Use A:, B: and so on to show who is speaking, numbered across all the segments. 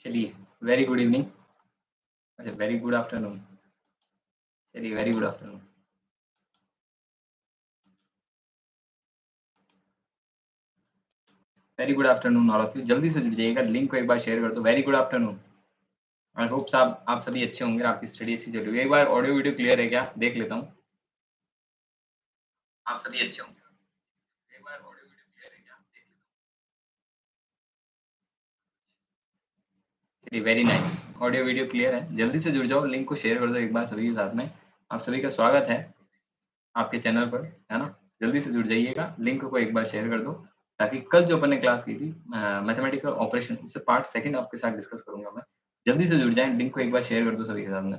A: चलिए, very good evening. अच्छा, very good afternoon. चलिए, very good afternoon. Very good afternoon all of you. जल्दी से जुड़ जाइएगा, लिंक को एक बार शेयर कर दो। Very good afternoon. I hope आप सभी अच्छे होंगे, आपकी स्टडी अच्छी चल रही है। एक बार ऑडियो वीडियो क्लियर है क्या? देख लेता हूँ। आप सभी अच्छे होंगे। एक बार ऑडियो वीडियो क्लियर है क्या? देख लेता हूँ। चलिए, very nice. Audio video clear है। जल्दी से जुड़ जाओ, लिंक को शेयर कर दो एक बार सभी के साथ में। आप सभी का स्वागत है आपके चैनल पर, है ना? जल्दी से जुड़ जाइएगा, लिंक को एक बार शेयर कर दो, ताकि कल जो अपन ने क्लास की थी मैथमेटिकल ऑपरेशन, उससे पार्ट सेकंड आपके साथ डिस्कस करूँगा मैं। जल्दी से जुड़ जाएँ, लिंक को एक बार शेयर कर दो सभी के साथ में।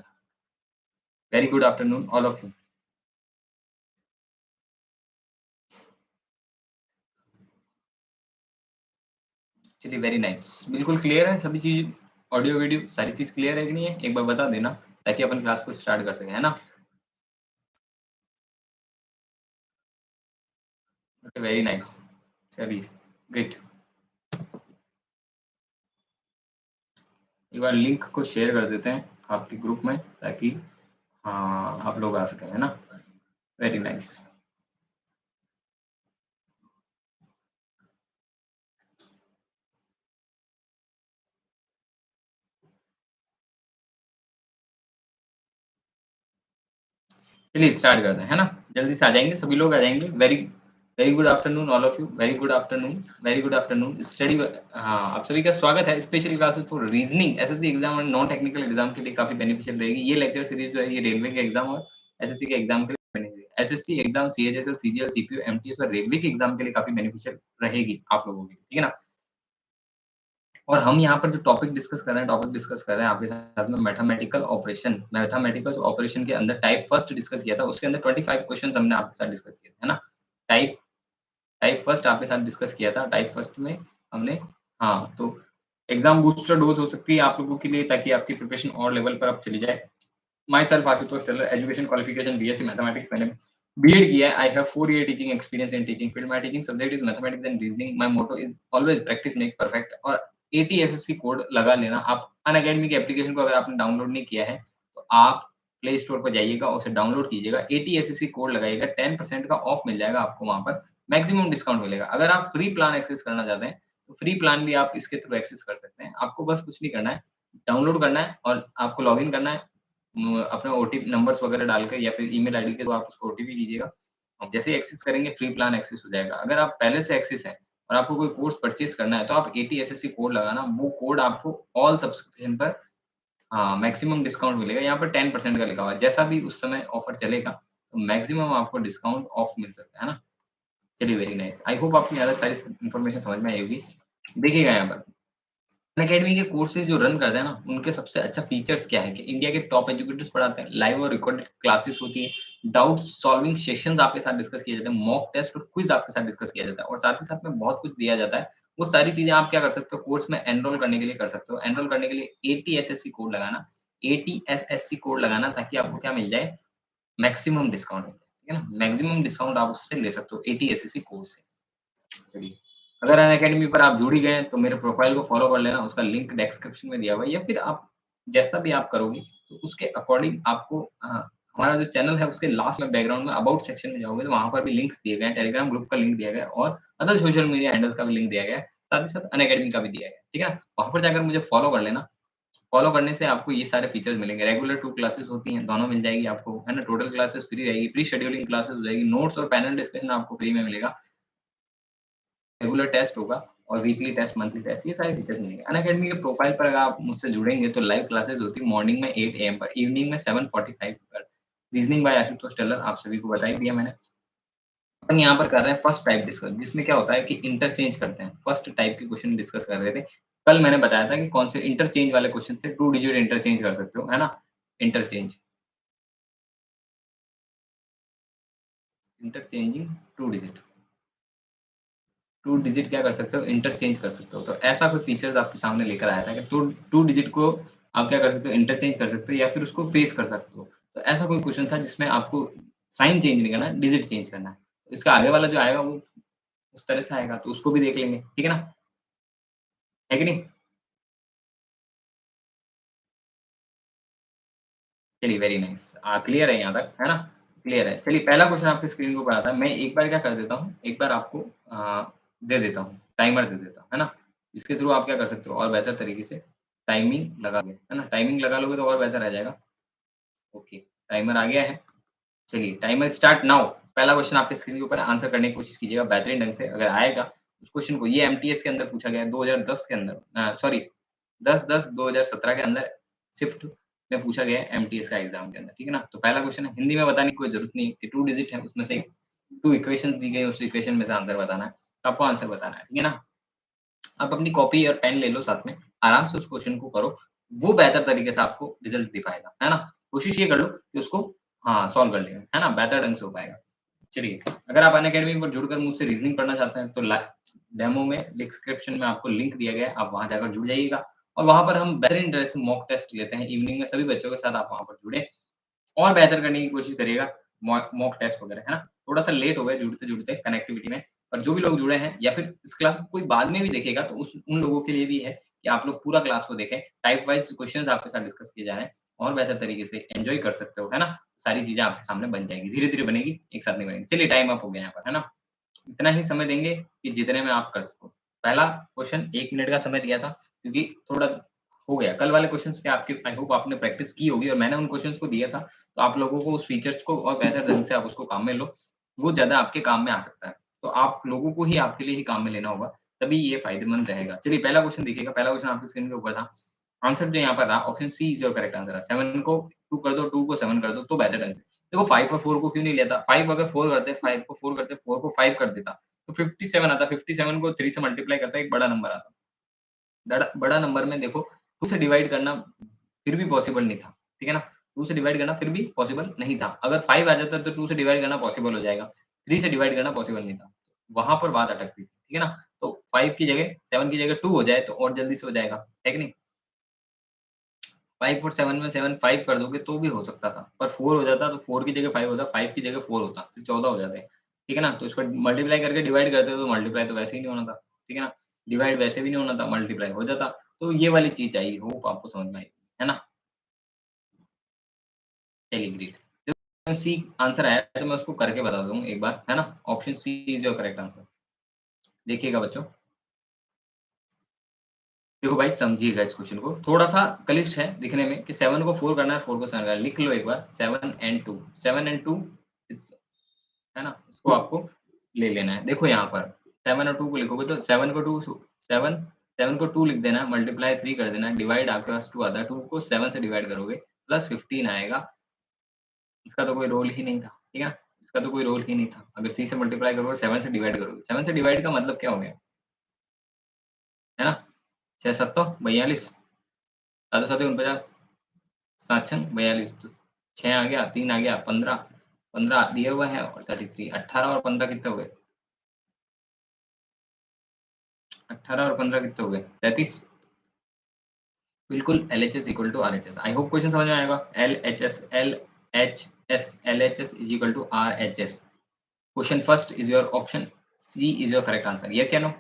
A: Very good afternoon all of you. चलिए, वेरी नाइस। बिल्कुल क्लियर है सभी चीज़, ऑडियो, वीडियो सारी चीज़ क्लियर है कि नहीं है? एक बार बता देना, ताकि अपन क्लास को स्टार्ट कर सकें, है ना? Okay, very nice. चलिए, ग्रेट। एक बार लिंक को शेयर कर देते हैं आपके ग्रुप में, ताकि आप लोग आ सकें, है ना? Very nice. चलिए स्टार्ट करते हैं, है ना? जल्दी से आ जाएँगे, सभी लोग आ जाएँगे। Very very good afternoon all of you, very good afternoon, very good afternoon. हाँ, आप सभी का स्वागत है special classes for reasoning SSC exam और नॉन टेक्निकल एग्ज़ाम के लिए काफ़ी बेनिफिशियल रहेगी। ये लेक्चर सीरीज़ जो है ये रेलवे के एग्ज़ाम और एसएससी के एग्ज़ाम के लिए बनी हुई है। SSC exam, CHSL, CGL, CPO, MTS और रेलवे के एग्ज़ाम के लिए काफ़ी बेनिफिशियल रहेगी आप लोगों के लिए, ठीक है ना? और हम यहाँ पर जो टॉपिक डिस्कस कर रहे हैं आपके साथ में मैथमेटिकल ऑपरेशन के अंदर टाइप फर्स्ट डिस्कस किया था, उसके अंदर 25 क्वेश्चन्स हमने आपके साथ डिस्कस किए थे, है ना? टाइप टाइप फर्स्ट आपके साथ डिस्कस किया था, टाइप फर्स्ट में हमने हाँ, तो एग्ज़ाम बूस्टर डोज़ हो सकती है आप लोगों के लिए, ताकि आपकी प्रिपरेशन और लेवल पर अब चली जाए। Myself Ashutosh Tailor, education qualification BSc mathematics, मैंने बीएड किया है। I have 4 year teaching experience in teaching field. My teaching subject is mathematics and reasoning. My motto is always practice make perfect. और ATSSC code लगा लेना। आप Unacademy की application को अगर आपने डाउनलोड नहीं किया है, तो आप प्ले स्टोर पर जाइएगा, उसे डाउनलोड कीजिएगा। एटीएसएससी कोड लगाइएगा, 10% का ऑफ मिल जाएगा आपको वहाँ पर, मैक्सिमम डिस्काउंट मिलेगा। अगर आप फ्री प्लान एक्सेस करना चाहते हैं, तो फ्री प्लान भी आप इसके थ्रू एक्सेस कर सकते हैं। आपको बस कुछ नहीं करना है, डाउनलोड करना है और आपको लॉगिन करना है। अपना ओटीपी नंबर्स वगैरह डालकर या फिर ईमेल आईडी के थ्रू आप उसको ओटीपी कीजिएगा। और जैसे ही एक्सेस करेंगे फ्री प्लान एक्सेस हो जाएगा। अगर आप पहले से एक्सेस है और आपको कोई कोर्स परचेज़ करना है, तो आप एटीएसएससी कोड लगाना, वो कोड आपको ऑल सब्सक्रिप्शन पर मैक्सिमम डिस्काउंट मिलेगा। यहाँ पर 10% का लिखा हुआ है। जैसा भी उस समय ऑफर चलेगा, तो मैक्सिमम आपको डिस्काउंट ऑफ मिल सकता है ना? चलिए, वेरी नाइस। आई होप आपको ज़्यादा सारी इन्फॉर्मेशन समझ में आई होगी। देखिएगा यहाँ पर अनअकैडमी के कोर्सेज़ जो रन करते हैं ना, उनके सबसे अच्छा फीचर्स क्या है कि इंडिया के टॉप एजुकेटर्स पढ़ाते हैं, लाइव और रिकॉर्डेड क्लासेस होती है, डाउट सॉल्विंग सेशंस आपके साथ डिस्कस किए जाते हैं, मॉक टेस्ट और क्विज़ आपके साथ डिस्कस किया जाता है और साथ ही साथ में बहुत कुछ दिया जाता है। वो सारी चीज़ें आप क्या कर सकते हो, कोर्स में एनरोल करने के लिए कर सकते हो। एनरोल करने के लिए एटीएसएससी कोड लगाना ताकि आपको क्या मिल जाए, मैक्सिमम डिस्काउंट मिल जाए, ठीक है ना? मैक्सिमम डिस्काउंट आप उससे ले सकते हो एटीएसएससी कोड से। चलिए, अगर अनअकैडमी पर आप जुड़ ही गए हैं, तो मेरे प्रोफ़ाइल को फ़ॉलो कर लेना, उसका लिंक डिस्क्रिप्शन में दिया हुआ है या फिर आप जैसा भी आप करोगे, तो उसके अकॉर्डिंग आपको हमारा जो चैनल है, उसके लास्ट में बैकग्राउंड में अबाउट सेक्शन में जाओगे, तो वहाँ पर भी लिंक्स दिए गए हैं, टेलीग्राम ग्रुप का लिंक दिया गया है और अदर सोशल मीडिया हैंडल्स का भी लिंक दिया गया है, साथ ही साथ अनअकैडमी का भी दिया गया है, ठीक है ना? वहाँ पर जाकर मुझे फ़ॉलो कर लेना। फ़ॉलो करने से आपको ये सारे फीचर्स मिलेंगे, रेगुलर 2 क्लासेस होती हैं, दोनों मिल जाएगी आपको, है ना? टोटल क्लासेस फ्री रहेगी, प्री शेड्यूलिंग क्लासेस हो जाएगी, नोट्स और पैनल डिस्कशन आपको फ्री में मिलेगा। रेगुलर टेस्ट होगा और वीकली टेस्ट, मंथली टेस्ट, ये सारे फीचर्स मिलेंगे। अनअकैडमी के प्रोफाइल पर अगर आप मुझसे जुड़ेंगे तो लाइव क्लासेस होती है मॉर्निंग में 8 एएम पर, इवनिंग में 7:45 पर। रीजनिंग बाय आशुतोष टेलर आप सभी को बता ही दिया मैंने। अपन यहाँ पर कर रहे हैं फर्स्ट टाइप डिस्कस, जिसमें क्या होता है कि इंटरचेंज करते हैं। फर्स्ट टाइप के क्वेश्चन डिस्कस कर रहे थे। कल मैंने बताया था कि कौन से इंटरचेंज वाले क्वेश्चन थे, 2 डिजिट इंटरचेंज कर सकते हो, है ना? Interchange, interchanging 2 digit. 2 डिजिट क्या कर सकते हो, इंटरचेंज कर सकते हो। तो ऐसा कोई फीचर्स आपके सामने लेकर आया था कि 2 डिजिट को आप क्या कर सकते हो, इंटरचेंज कर सकते हो या फिर उसको फेस कर सकते हो। तो ऐसा कोई क्वेश्चन था जिसमें आपको साइन चेंज नहीं करना है, डिजिट चेंज करना है। इसका आगे वाला जो आएगा वो उस तरह से आएगा, तो उसको भी देख लेंगे, ठीक है ना? है कि नहीं? चलिए वेरी नाइस। क्लियर है यहाँ तक, है ना? क्लियर है। चलिए पहला क्वेश्चन आपकी स्क्रीन के ऊपर आता है। मैं एक बार क्या कर देता हूँ, एक बार आपको दे देता हूँ, टाइमर दे देता हूँ, है ना? इसके थ्रू आप क्या कर सकते हो और बेहतर तरीके से टाइमिंग लगा लोगे, है ना? टाइमिंग लगा लोगे तो और बेहतर रह जाएगा। ओके, टाइमर आ गया है। चलिए टाइमर स्टार्ट नाउ। पहला क्वेश्चन आपके स्क्रीन के ऊपर है, आंसर करने की कोशिश कीजिएगा बेहतरीन ढंग से। अगर आएगा उस क्वेश्चन को, ये एमटीएस के अंदर पूछा गया है 2010 के अंदर, सॉरी 10/10/2017 के अंदर शिफ्ट में पूछा गया है एमटीएस का एग्ज़ाम के अंदर, ठीक है ना? तो पहला क्वेश्चन है, हिंदी में बताने की कोई ज़रूरत नहीं है, ये 2 डिजिट है, उसमें से 2 इक्वेशंस दी गई है, उस इक्वेशन में से आंसर बताना है। तो आपको आंसर बताना है, ठीक है ना? आप अपनी कॉपी और पेन ले लो साथ में, आराम से उस क्वेश्चन को करो, वो बेहतर तरीके से आपको रिज़ल्ट दिखाएगा, है ना? कोशिश ये कर लो कि उसको हाँ, सॉल्व कर लें, है ना? बेहतर ढंग से हो पाएगा। चलिए, अगर आप अनअकैडमी पर जुड़कर मुझसे रीज़निंग पढ़ना चाहते हैं, तो ला डेमो में डिस्क्रिप्शन में आपको लिंक दिया गया है, आप वहाँ जाकर जुड़ जाइएगा और वहाँ पर हम बेहतरीन तरह से मॉक टेस्ट लेते हैं। इवनिंग में सभी बच्चों के साथ आप वहाँ पर जुड़ें और बेहतर करने की कोशिश करिएगा, मॉक मॉक टेस्ट वगैरह, है ना? थोड़ा-सा लेट हो गए जुड़ते-जुड़ते कनेक्टिविटी में, पर जो भी लोग जुड़े हैं या फिर इस क्लास को कोई बाद में भी देखेगा, तो उस उन लोगों के लिए भी है कि आप लोग पूरा क्लास को देखें। टाइप वाइज़ क्वेश्चन्स आपके साथ डिस्कस किए जा रहे हैं और बेहतर तरीके से एन्जॉय कर सकते हो, है ना? सारी चीज़ें आपके सामने बन जाएँगी, धीरे-धीरे बनेगी, एक साथ नहीं बनेगी। चलिए टाइम अप हो गया यहाँ पर, है ना? इतना ही समय देंगे कि जितने में आप कर सको। पहला क्वेश्चन 1 मिनट का समय दिया था क्योंकि थोड़ा हो गया। कल वाले क्वेश्चन्स पे आपके आई होप आपने प्रैक्टिस की होगी और मैंने उन क्वेश्चन्स को दिया था, तो आप लोगों को उस फीचर्स को और बेहतर ढंग से आप उसको काम में लो, वो ज़्यादा आपके काम में आ सकता है। तो आप लोगों को ही आपके लिए ही काम में लेना होगा, तभी ये फ़ायदेमंद रहेगा। चलिए पहला क्वेश्चन देखिएगा, पहला क्वेश्चन आपकी स्क्रीन के ऊपर था। आंसर जो यहाँ पर रहा option C is your correct answer है। 7 को 2 कर दो, 2 को 7 कर दो, तो बेहतर ढंग से। देखो 5 और 4 को क्यों नहीं लेता? 5 अगर 4 करते, 5 को 4 करते, 4 को 5 कर देता, तो 57 आता। 57 को 3 से मल्टीप्लाई करता, एक बड़ा नंबर आता। बड़ा नंबर में देखो 2 से डिवाइड करना फिर भी पॉसिबल नहीं था, ठीक है ना? 2 से डिवाइड करना फिर भी पॉसिबल नहीं था। अगर 5 आ जाता तो 2 से डिवाइड करना पॉसिबल हो जाएगा। 3 से डिवाइड करना पॉसिबल नहीं था। वहाँ पर बात अटकती थी, ठीक है ना? तो 5 की जगह 7 की जगह 2 हो जाए तो और जल्दी से हो जाएगा, है कि नहीं? 5 और 7 में 7 5 कर दोगे तो भी हो सकता था, पर 4 हो जाता तो 4 की जगह 5 होता, 5 की जगह 4 होता, फिर 14 हो जाते, ठीक है ना? तो इसको मल्टीप्लाई करके डिवाइड करते तो मल्टीप्लाई तो वैसे ही नहीं होना था, ठीक है ना? डिवाइड वैसे भी नहीं होना था, मल्टीप्लाई हो जाता। तो ये वाली चीज़ आई होप आपको समझ में आई, है ना? चलिए ग्रेट। ऑप्शन सी आंसर आया है तो मैं उसको करके बता दूँ एक बार, है ना? Option C is your correct answer. देखिएगा बच्चों, देखो भाई समझिएगा इस क्वेश्चन को, थोड़ा-सा क्लिष्ट है दिखने में कि 7 को 4 करना है, 4 को 7 करना है। लिख लो एक बार 7 एंड 2, 7 एंड 2 इज़ है ना? इसको आपको ले लेना है। देखो यहाँ पर 7 और 2 को लिखोगे तो 7 को 2 7 7 को 2 लिख देना है, मल्टीप्लाई 3 कर देना है, डिवाइड आपके पास 2 आता है, 2 को 7 से डिवाइड करोगे प्लस 15 आएगा। इसका तो कोई रोल ही नहीं था, ठीक है ना? इसका तो कोई रोल ही नहीं था। अगर 3 से मल्टीप्लाई करोगे, 7 से डिवाइड करोगे। 7 से डिवाइड का मतलब क्या हो गया? है ना? 6 सत्तो 42, 7 सत्ते 49, 7 छंग 42 तो 6 आ गया, 3 आ गया 15, 15 दिया हुआ है और 33 18 और 15 कितने हो गए? 18 और 15 कितने हो गए? 33। बिल्कुल LHS equal to RHS. I hope question समझ में आएगा। LHS is equal to RHS. Question first is your option C is your correct answer. Yes या नो?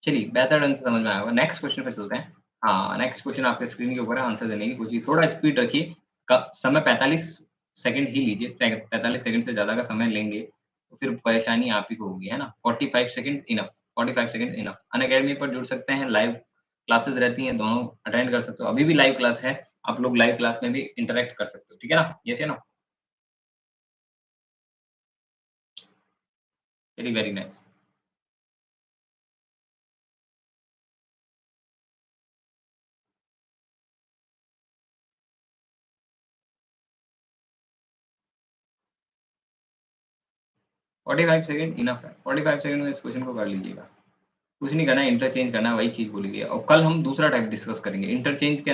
A: चलिए बेहतर ढंग से समझ में आया होगा। नेक्स्ट क्वेश्चन पे चलते हैं। हाँ, नेक्स्ट क्वेश्चन आपके स्क्रीन के ऊपर है, आंसर देने की कोशिश थोड़ा स्पीड रखिए। क समय 45 सेकंड ही लीजिए। 45 सेकंड से ज़्यादा का समय लेंगे, तो फिर परेशानी आप ही को होगी, है ना? 45 seconds enough, 45 seconds enough. Unacademy पर जुड़ सकते हैं, लाइव क्लासेस रहती हैं, दोनों अटेंड कर सकते हो। अभी भी लाइव क्लास है, आप लोग लाइव क्लास में भी इंटरैक्ट कर सकते हो, ठीक है ना? यस या no? Very, very nice. 45 second enough है। 45 सेकंड में इस क्वेश्चन को कर लीजिएगा। कुछ नहीं करना है, इंटरचेंज करना है, वही चीज़ बोली गई है और कल हम दूसरा टाइप डिस्कस करेंगे। इंटरचेंज के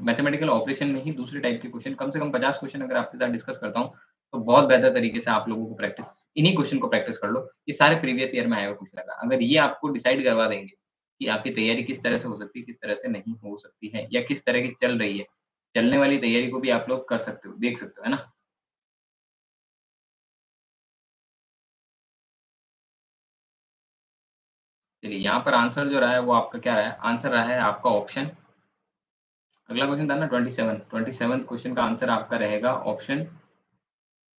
A: मैथमेटिकल ऑपरेशन में ही दूसरे टाइप के क्वेश्चन कम से कम 50 क्वेश्चन अगर आपके साथ डिस्कस करता हूँ, तो बहुत बेहतर तरीके से आप लोगों को प्रैक्टिस इन्हीं क्वेश्चन को प्रैक्टिस कर लो। ये सारे प्रीवियस ईयर में आए हुए क्वेश्चन लगा। अगर ये आपको डिसाइड करवा देंगे कि आपकी तैयारी किस तरह से हो सकती है, किस तरह से नहीं हो सकती है या किस तरह की चल रही है। चलने वाली तैयारी को भी आप लोग कर सकते हो, देख सकते हो, है ना? चलिए यहाँ पर आंसर जो रहा है वो आपका क्या रहा है? आंसर रहा है आपका ऑप्शन अगला क्वेश्चन था ना 27 क्वेश्चन का आंसर आपका रहेगा option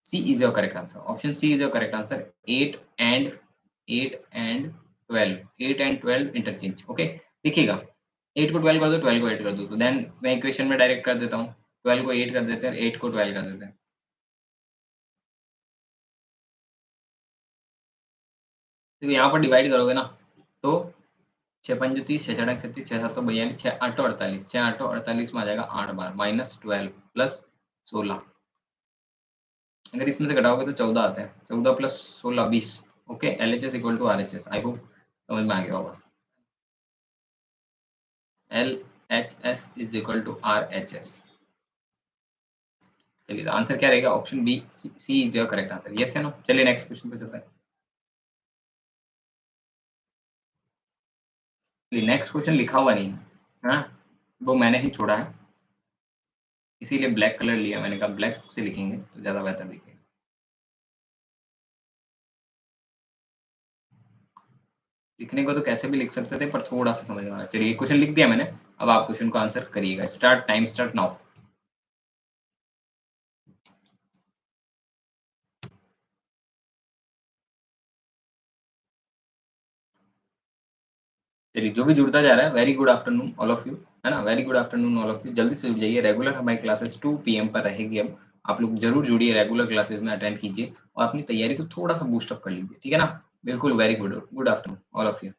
A: C is your correct answer. Option C is your correct answer. 8 and 12 interchange. Okay, देखिएगा 8 को 12 कर दो, 12 को 8 कर दो, तो देन मैं इक्वेशन में डायरेक्ट कर देता हूँ। 12 को 8 कर देते हैं, 8 को 12 कर देते हैं। तो यहाँ पर डिवाइड करोगे ना, तो 6 पंजे 30, 6 छठा 36, 6 7 42, 6 8 48, 6 8 48 में आ जाएगा 8 बार माइनस 12 प्लस 16। अगर इसमें से घटाओगे तो 14 आता है। 14 plus 16 20। Okay, LHS equal to RHS। I hope समझ में आ गया होगा। LHS is equal to RHS। चलिए, तो आंसर क्या रहेगा? Option B C is your correct answer. Yes है नो? चलिए नेक्स्ट क्वेश्चन पे चलते हैं। नेक्स्ट क्वेश्चन लिखा हुआ नहीं है, हाँ, वो मैंने ही छोड़ा है, इसीलिए ब्लैक कलर लिया। मैंने कहा ब्लैक से लिखेंगे तो ज़्यादा बेहतर दिखेगा। लिखने को तो कैसे भी लिख सकते थे, पर थोड़ा सा समझ में आना। चलिए क्वेश्चन लिख दिया मैंने, अब आप क्वेश्चन को आंसर करिएगा। Start, time start now. चलिए, जो भी जुड़ता जा रहा है, very good afternoon all of you, है ना? Very good afternoon all of you. जल्दी से जुड़ जाइए। रेगुलर हमारी क्लासेस 2 पीएम पर रहेगी अब। आप लोग जरूर जुड़िए, रेगुलर क्लासेस में अटेंड कीजिए और अपनी तैयारी को थोड़ा सा बूस्ट अप कर लीजिए, ठीक है ना? बिल्कुल, very good, good afternoon all of you.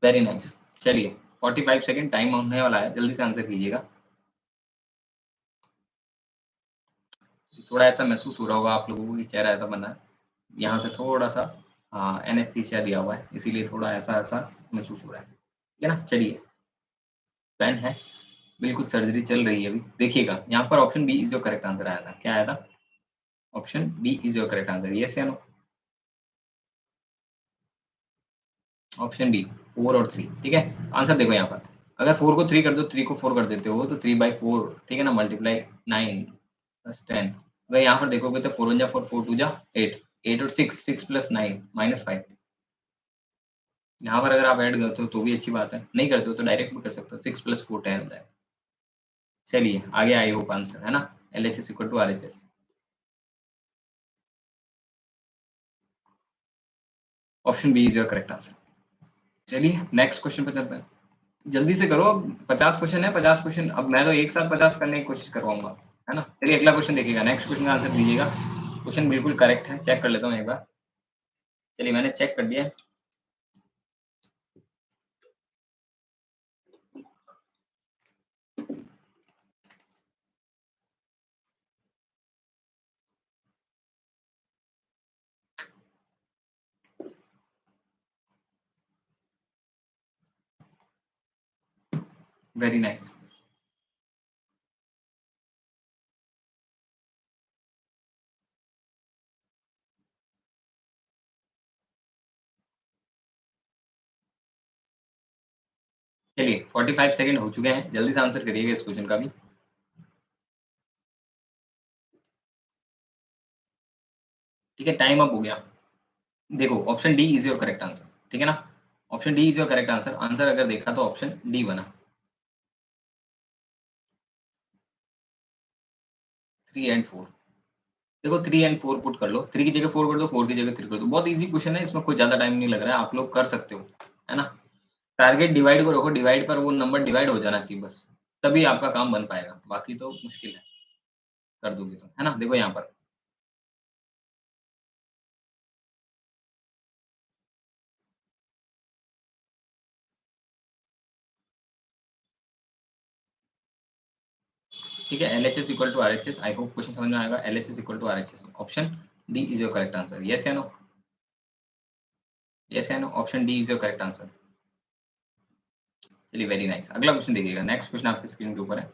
A: Very nice. चलिए 45 सेकंड टाइम होने वाला है, जल्दी से आंसर कीजिएगा। थोड़ा ऐसा महसूस हो रहा होगा आप लोगों को कि चेहरा ऐसा बना है, यहाँ से थोड़ा सा एनेस्थीसिया दिया हुआ है, इसीलिए थोड़ा ऐसा ऐसा महसूस हो रहा है, ठीक है ना? चलिए, पेन है, बिल्कुल सर्जरी चल रही है अभी। देखिएगा यहाँ पर option B is your correct answer आया था। क्या आया था? Option B is your correct answer. Yes या नो? ऑप्शन डी 4 और 3, ठीक है। आंसर देखो यहाँ पर, अगर 4 को 3 कर दो, 3 को 4 कर देते हो तो 3/4, ठीक है ना? Multiply 9 plus 10। अगर यहाँ पर देखोगे तो 4 1 जा 4, 4 2 जा 8, 8 और 6, 6 प्लस 9 माइनस 5। यहाँ पर अगर आप ऐड करते हो तो भी अच्छी बात है, नहीं करते हो तो डायरेक्ट भी कर सकते हो। 6 प्लस 4 10 होता है। चलिए आगे, आई होप आंसर है ना? LHS equal to RHS। Option B is your correct answer. चलिए नेक्स्ट क्वेश्चन पे चलते हैं। जल्दी से करो, अब 50 क्वेश्चन है, 50 क्वेश्चन। अब मैं तो एक साथ 50 करने की कोशिश करवाऊंगा, है ना? चलिए अगला क्वेश्चन देखिएगा, नेक्स्ट क्वेश्चन का आंसर दीजिएगा। क्वेश्चन बिल्कुल करेक्ट है, चेक कर लेता हूँ एक बार। चलिए मैंने चेक कर दिया है। Very nice. चलिए 45 सेकंड हो चुके हैं, जल्दी से आंसर करिएगा इस क्वेश्चन का भी। ठीक है, टाइम अप हो गया। देखो option D is your correct answer, ठीक है ना? Option D is your correct answer. Answer अगर देखा तो ऑप्शन डी बना। 3 एंड 4। देखो 3 एंड 4 पुट कर लो, 3 की जगह 4 कर दो, 4 की जगह 3 कर दो। बहुत ईजी क्वेश्चन है, इसमें कोई ज़्यादा टाइम नहीं लग रहा है, आप लोग कर सकते हो, है ना? टारगेट डिवाइड को रखो, डिवाइड पर वो नंबर डिवाइड हो जाना चाहिए बस, तभी आपका काम बन पाएगा, बाकी तो मुश्किल है, कर दोगे तो, है ना? देखो यहाँ पर, ठीक है। LHS equal to RHS। I hope question समझ में आएगा। LHS equal to RHS। Option D is your correct answer. Yes या नो? यस या no? Option D is your correct answer. चलिए वेरी नाइस। अगला क्वेश्चन देखिएगा, नेक्स्ट क्वेश्चन आपकी screen के ऊपर है।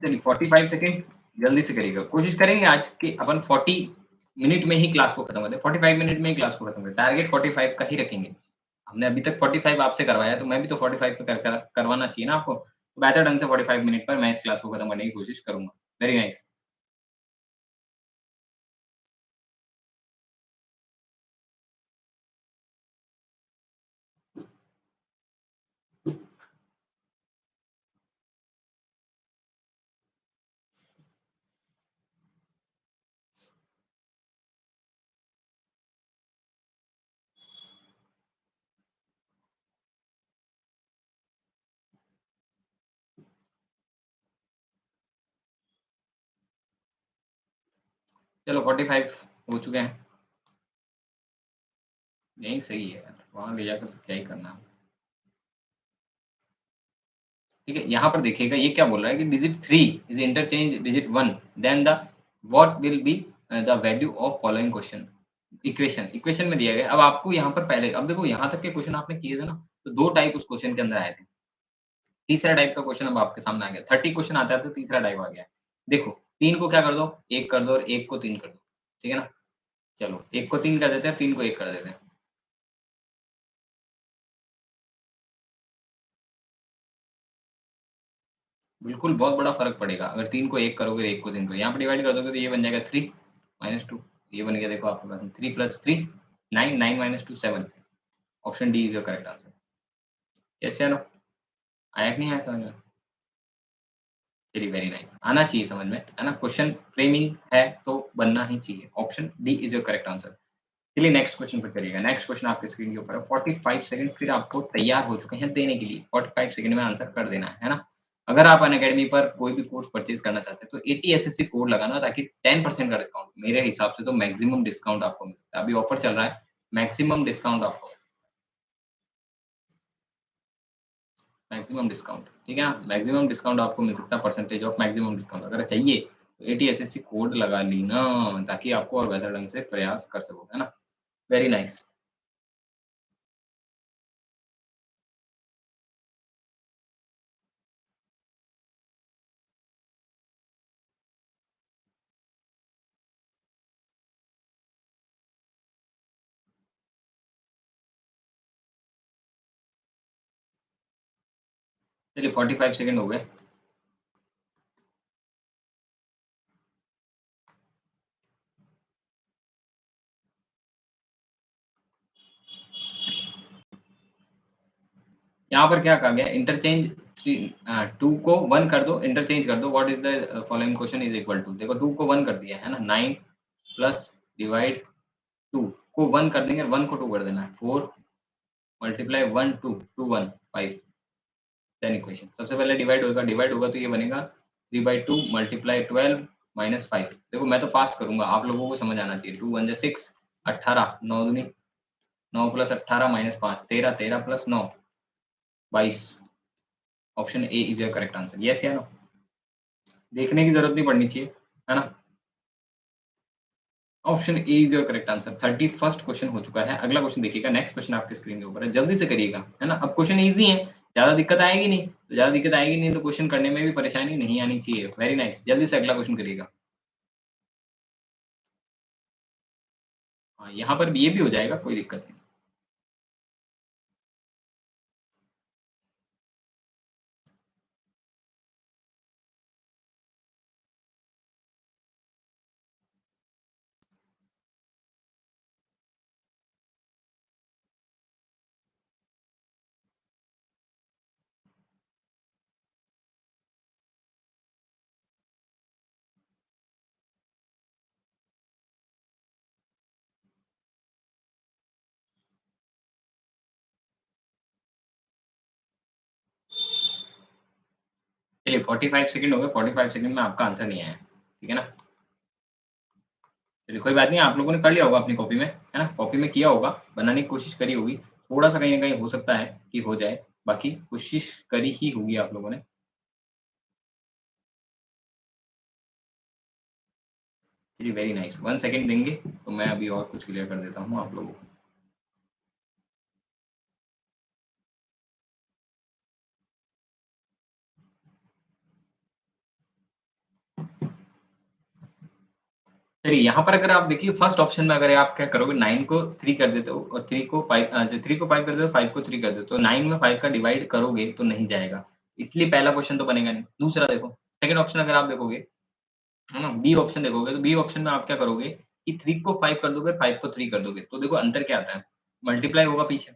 A: चलिए 45 सेकंड जल्दी से करिएगा, कोशिश करेंगे आज के अपन 40 मिनट में ही क्लास को खत्म कर दें। 45 मिनट में ही क्लास को खत्म करें, टारगेट 45 का ही रखेंगे। हमने अभी तक 45 आपसे करवाया है, तो मैं भी तो 45 पे करवाना चाहिए ना आपको। बेहतर ढंग से 45 मिनट पर मैं इस क्लास को खत्म करने की कोशिश करूँगा। Very nice. चलो 45 हो चुके हैं। यही सही है यार, वहाँ ले जाकर तो क्या ही करना। ठीक है, यहाँ पर देखिएगा ये क्या बोल रहा है कि digit 3 is interchange digit 1 then the what will be the value of following question equation में दिया गया है। अब आपको यहाँ पर पहले अब देखो यहाँ तक के क्वेश्चन आपने किए थे ना, तो 2 टाइप उस क्वेश्चन के अंदर आए थे। तीसरा टाइप का क्वेश्चन अब आपके सामने आ गया। 30 क्वेश्चन आता है तो तीसरा टाइप आ गया है। देखो 3 को क्या कर दो, 1 कर दो और 1 को 3 कर दो। ठीक है ना? चलो 1 को 3 कर देते हैं, 3 को 1 कर देते हैं। बिल्कुल बहुत बड़ा फ़र्क पड़ेगा। अगर 3 को 1 करोगे, 1 को 3 करोगे। यहाँ पे डिवाइड कर दोगे तो ये बन जाएगा 3 -2 ये बन गया देखो आपके पास 3 + 3 9 9 - 2 7 option D is your correct answer. Yes या नो? आया कि नहीं आया समझ में? चलिए वेरी नाइस। आना चाहिए समझ में, है ना? क्वेश्चन फ्रेमिंग है तो बनना ही चाहिए। Option D is your correct answer. चलिए नेक्स्ट क्वेश्चन पे चलिएगा। नेक्स्ट क्वेश्चन आपके स्क्रीन के ऊपर है। 45 सेकंड फिर आपको तैयार हो चुके हैं देने के लिए। 45 सेकंड में आंसर कर देना है ना? अगर आप अनअकैडमी पर कोई भी कोर्स परचेज़ करना चाहते हैं तो 80 एसएससी कोड लगाना ताकि 10% का डिस्काउंट मेरे हिसाब से तो मैक्सिमम डिस्काउंट आपको मिल सकता है। अभी ऑफर चल रहा है, मैक्सिमम डिस्काउंट आपको मैक्सिमम डिस्काउंट, ठीक है ना? मैक्सिमम डिस्काउंट आपको मिल सकता है परसेंटेज ऑफ मैक्सिमम डिस्काउंट अगर चाहिए तो 80 एसएससी कोड लगा लेना ताकि आपको और बेहतर ढंग से प्रयास कर सको, है ना? Very nice. चलिए 45 सेकंड हो गए। यहाँ पर क्या कहा गया इंटरचेंज 2 को 1 कर दो, इंटरचेंज कर दो what is the following question is equal to देखो 2 को 1 कर दिया है ना 9 प्लस डिवाइड 2 को 1 कर देंगे 1 को 2 कर देना है 4 मल्टीप्लाई 1 2 2 1 5 देन इक्वेशन सबसे पहले डिवाइड होगा तो ये बनेगा 3/2 मल्टीप्लाई 12 माइनस 5 देखो मैं तो फास्ट करूँगा आप लोगों को समझ आना चाहिए 2 1 जा 6 18 9 दूनी 9 plus 18 minus 5 13 13 plus 9 22 option A is your correct answer yes या नो? देखने की ज़रूरत नहीं पड़नी चाहिए, है ना? Option A is your correct answer 31st question हो चुका है। अगला क्वेश्चन देखिएगा, नेक्स्ट क्वेश्चन आपके स्क्रीन के ऊपर है, जल्दी से करिएगा, है ना? अब क्वेश्चन ईज़ी है, ज़्यादा दिक्कत आएगी नहीं, तो ज़्यादा दिक्कत आएगी नहीं तो क्वेश्चन करने में भी परेशानी नहीं आनी चाहिए। वेरी नाइस, जल्दी से अगला क्वेश्चन करिएगा। हाँ, यहाँ पर भी ये भी हो जाएगा, कोई दिक्कत नहीं। चलिए 45 सेकंड हो गए, 45 सेकंड में आपका आंसर नहीं आया, ठीक है ना? चलिए कोई बात नहीं, आप लोगों ने कर लिया होगा अपनी कॉपी में, है ना? कॉपी में किया होगा, बनाने की कोशिश करी होगी, थोड़ा-सा कहीं न कहीं हो सकता है कि हो जाए, बाकी कोशिश करी ही होगी आप लोगों ने। चलिए वेरी नाइस 1 सेकंड देंगे तो मैं अभी और कुछ क्लियर कर देता हूँ आप लोगों को। चलिए यहाँ पर अगर आप देखिए फर्स्ट ऑप्शन में अगर आप क्या करोगे 9 को 3 कर देते हो और 3 को 5 जो 3 को 5 कर देते हो 5 को 3 कर देते हो तो 9 में 5 का डिवाइड करोगे तो नहीं जाएगा। इसलिए पहला क्वेश्चन तो बनेगा नहीं। दूसरा देखो, सेकंड ऑप्शन अगर आप देखोगे, है ना? बी ऑप्शन देखोगे तो बी ऑप्शन में आप क्या करोगे कि 3 को 5 कर दोगे, 5 को 3 कर दोगे। तो देखो अंतर क्या आता है? मल्टीप्लाई होगा पीछे।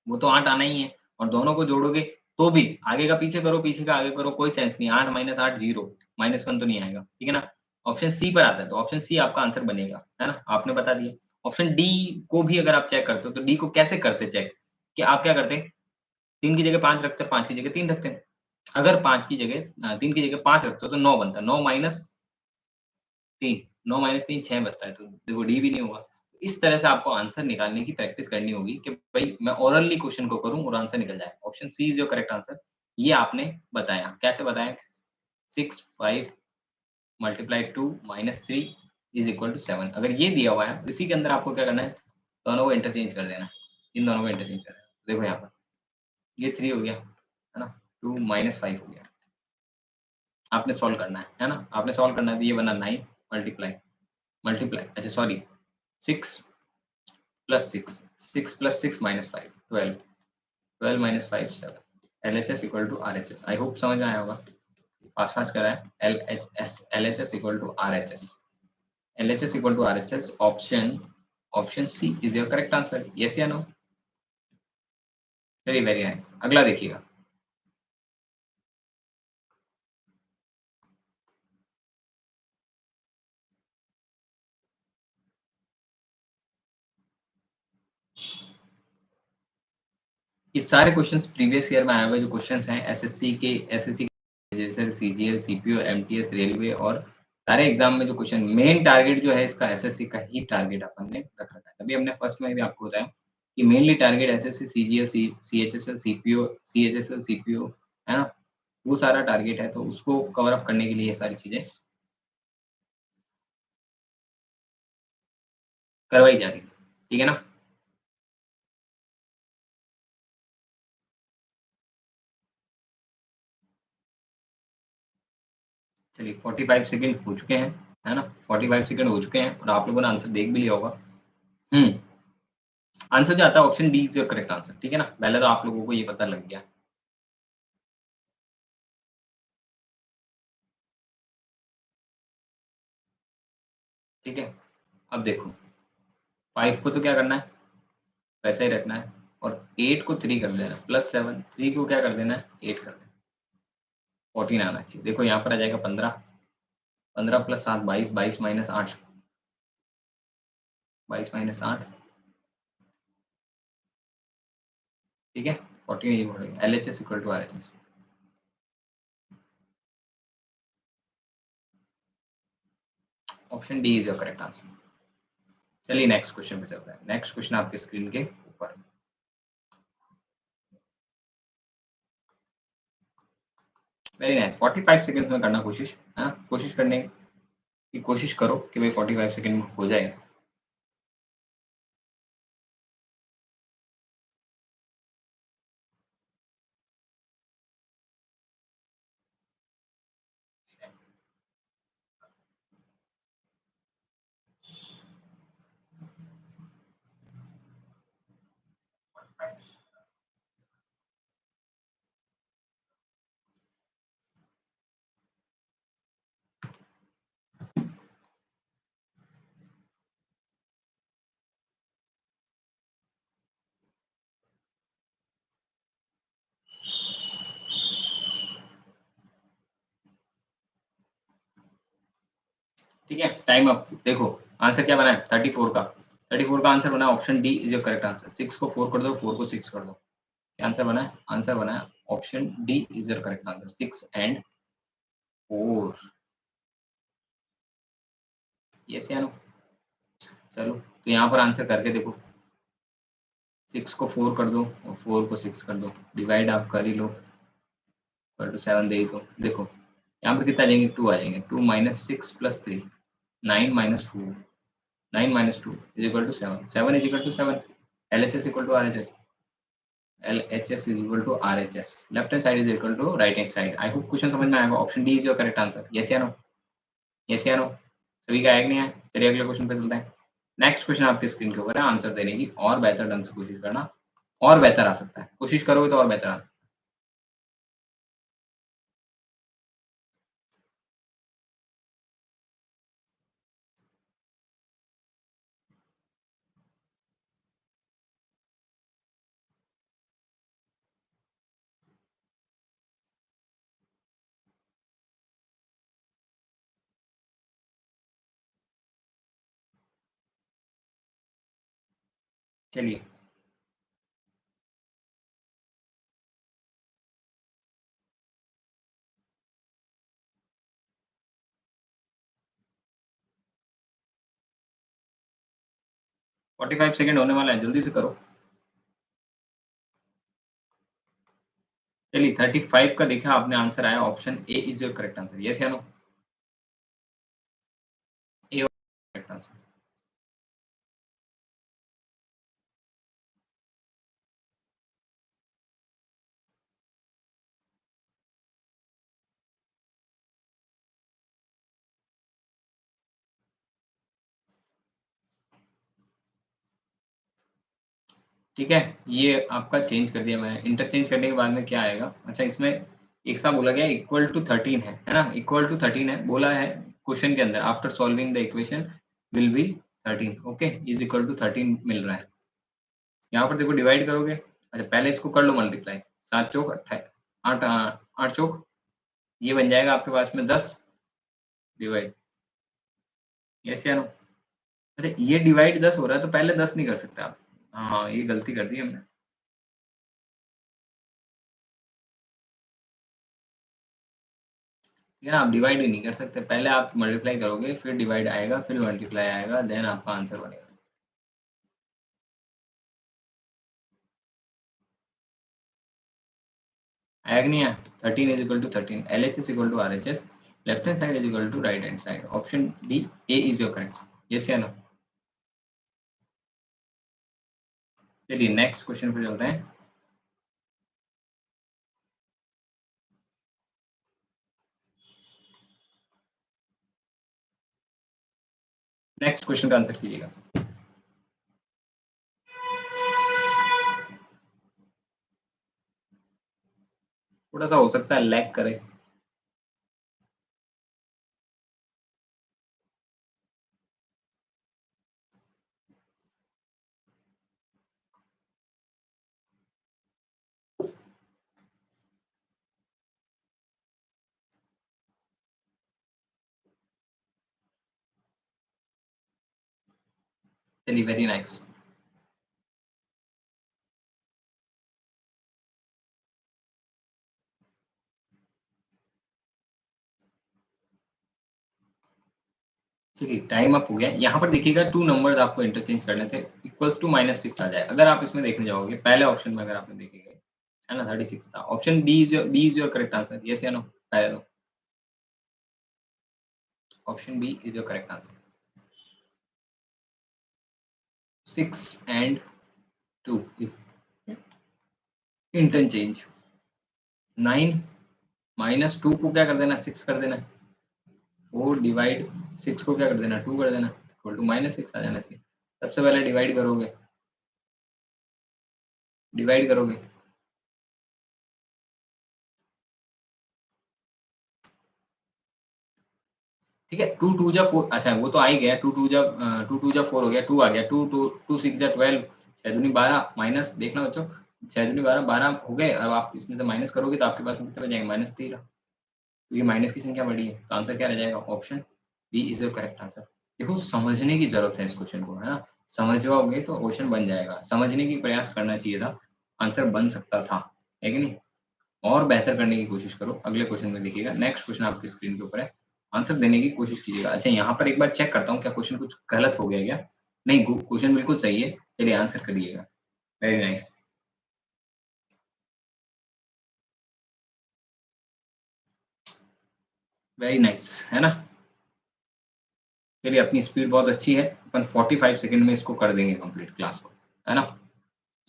A: वो तो 8 आना ही है और दोनों को जोड़ोगे तो भी आगे का पीछे करो, पीछे का आगे करो, कोई सेंस नहीं। 8 माइनस 8 0, -1 तो नहीं आएगा, ठीक है ना? ऑप्शन सी पर आता है, तो ऑप्शन सी आपका आंसर बनेगा, है ना? आपने बता दिया। ऑप्शन डी को भी अगर आप चेक करते हो, तो डी को कैसे करते चेक? कि आप क्या करते? 3 की जगह 5 रखते, 5 की जगह 3 रखते हैं। अगर 5 की जगह 3 की जगह 5 रखते हो तो 9 बनता है, 9 माइनस 3, 9 माइनस 3 6 बचता है, तो देखो डी भी नहीं होगा। इस तरह से आपको आंसर निकालने की प्रैक्टिस करनी होगी कि भई मैं ओरली क्वेश्चन को करूँ और आंसर निकल जाए। Option C is your correct answer. ये आपने बताया, कैसे बताया? 6 5 multiply 2 minus 3 is equal to 7। अगर ये दिया हुआ है, इसी के अंदर आपको क्या करना है? दोनों को इंटरचेंज कर देना है। इन दोनों को इंटरचेंज कर देना है। देखो यहाँ पर, ये 3 हो गया, है ना? 2 माइनस 5 हो गया। आपने सॉल्व करना है ना? आपने सॉल्व करना है तो ये बना 9 मल्टीप्लाई मल्टीप्लाई अच्छा sorry 6 plus 6 6 plus 6 minus 5 12 12 minus 5 7 LHS equal to RHS। I hope समझ में आया होगा। फास्ट फास्ट करा है। LHS equal to RHS। LHS equal to RHS। Option option C is your correct answer. Yes या no? Very very nice. अगला देखिएगा। ये सारे क्वेश्चंस प्रीवियस ईयर में आए हुए जो क्वेश्चंस हैं एसएससी जैसे सीजीएल, सीपीओ, एमटीएस, रेलवे और सारे एग्जाम में जो क्वेश्चन मेन टारगेट जो है इसका एसएससी का ही टारगेट अपन ने रख रखा है। अभी हमने फर्स्ट में भी आपको बताया कि mainly target SSC, CGL, CHSL, CPO, CHSL, CPO है ना? वो सारा टारगेट है तो उसको कवर अप करने के लिए ये सारी चीजें करवाई जा रही है। ठीक है ना? चलिए 45 सेकंड हो चुके हैं, है ना? 45 सेकंड हो चुके हैं और आप लोगों ने आंसर देख भी लिया होगा। हुँ। आंसर जो आता है option D is your correct answer, ठीक है ना? पहले तो आप लोगों को ये पता लग गया, ठीक है? अब देखो 5 को तो क्या करना है? वैसा ही रखना है और 8 को 3 कर देना है प्लस 7 3 को क्या कर देना है? 8 कर देना है, 14 आना चाहिए। देखो यहाँ पर आ जाएगा 15, 15 प्लस 7 22, 22 माइनस 8, 22 माइनस 8, ठीक है? 14 ये बढ़ेगा। LHS equal to RHS. Option D is your correct answer. चलिए नेक्स्ट क्वेश्चन पे चलते हैं। नेक्स्ट क्वेश्चन आपके स्क्रीन के ऊपर। Very nice. 45 सेकंड्स में करना कोशिश, हाँ? कोशिश करने की कोशिश करो कि भाई 45 सेकंड में हो जाए। ठीक है? Time up. देखो आंसर क्या बना है 34 का। 34 का आंसर बना है option D is your correct answer. 6 को 4 कर दो, 4 को 6 कर दो। क्या आंसर बना है? आंसर बना है option D is your correct answer. 6 and 4। Yes या नो? चलो तो यहाँ पर आंसर करके देखो। 6 को 4 कर दो और 4 को 6 कर दो। डिवाइड आप कर ही लो। इक्वल टू 7 दे ही दो। देखो यहाँ पर कितना आ जाएंगे? 2 आ जाएंगे। 2 minus 6 plus 3 9 minus 4 9 minus 2 is equal to 7. 7 is equal to 7. LHS equal to RHS. LHS is equal to RHS. Left hand side is equal to right hand side. I hope question समझ में आएगा। Option D is your correct answer. Yes या no? Yes या no? सभी का आया कि नहीं आया? चलिए अगले क्वेश्चन पे चलते हैं। नेक्स्ट क्वेश्चन आपकी स्क्रीन के ऊपर है। आंसर देने की और बेहतर ढंग से कोशिश करना। और बेहतर आ सकता है। कोशिश करोगे तो और बेहतर आ सकता है। चलिए। फोर्टी फाइव सेकेंड होने वाला है, जल्दी से करो। चलिए 35 का देखा आपने आंसर आया, option A is your correct answer. Yes या नो? A correct answer. ठीक है, ये आपका चेंज कर दिया मैंने। इंटरचेंज करने के बाद में क्या आएगा? अच्छा, इसमें एक सा बोला गया इक्वल टू 13 है ना? इक्वल टू 13 है, बोला है क्वेश्चन के अंदर after solving the equation will be 13, okay, is equal to 13 मिल रहा है। यहाँ पर देखो डिवाइड करोगे, अच्छा पहले इसको कर लो मल्टीप्लाई, 7 चौक 8 8 चौक, ये बन जाएगा आपके पास में 10 डिवाइड। यस या नो? अच्छा ये डिवाइड 10 हो रहा है तो पहले 10 नहीं कर सकते आप। हाँ, ये गलती कर दी हमने। ठीक है ना, आप डिवाइड ही नहीं कर सकते, पहले आप मल्टीप्लाई करोगे फिर डिवाइड आएगा फिर मल्टीप्लाई आएगा, देन आपका आंसर बनेगा। आया कि नहीं आया? 13 is equal to 13, LHS equal to RHS, left hand side is equal to right hand side. Option D A is your correct. Yes या नो? चलिए नेक्स्ट क्वेश्चन पे चलते हैं। नेक्स्ट क्वेश्चन का आंसर कीजिएगा। थोड़ा सा हो सकता है लैग करे। चलिए वेरी नाइस। चलिए टाइम अप हो गया। यहाँ पर देखिएगा टू नंबर्स आपको इंटरचेंज करने थे, इक्वल्स टू -6 आ जाए। अगर आप इसमें देखने जाओगे पहले ऑप्शन में, अगर आपने देखेंगे है ना 36 था। Option B is your correct answer. Yes या नो? पहले दो, option B is your correct answer. 6 and 2 is interchange. 9 -2 को क्या कर देना, 6 कर देना। 4 डिवाइड 6 को क्या कर देना, 2 कर देना, इक्वल टू -6 आ जाना चाहिए। सबसे पहले डिवाइड करोगे, डिवाइड करोगे, ठीक है। 2 2 जा 4, अच्छा वो तो आ ही गया। 2 2 जा 4 हो गया, 2 आ गया। 2 2 2 6 जा 12, 6 दूनी 12, माइनस देखना बच्चों, 6 दूनी 12, 12 हो गए। अब आप इसमें से माइनस करोगे तो आपके पास में कितने बच जाएंगे, -13। तो ये माइनस की संख्या बड़ी है, तो आंसर क्या रह जाएगा? Option B is the correct answer. देखो समझने की जरूरत है इस क्वेश्चन को, है ना? समझ जाओगे तो क्वेश्चन बन जाएगा, समझने की प्रयास करना चाहिए था, आंसर बन सकता था, है कि नहीं? और बेहतर करने की कोशिश करो। अगले क्वेश्चन में देखिएगा, नेक्स्ट क्वेश्चन आपकी स्क्रीन के ऊपर है, आंसर देने की कोशिश कीजिएगा। अच्छा यहाँ पर एक बार चेक करता हूँ क्या क्वेश्चन कुछ गलत हो गया क्या? नहीं, क्वेश्चन बिल्कुल सही है। चलिए आंसर करिएगा। वेरी नाइस, वेरी नाइस, है ना? चलिए अपनी स्पीड बहुत अच्छी है, अपन 45 सेकंड में इसको कर देंगे कंप्लीट क्लास को, है ना?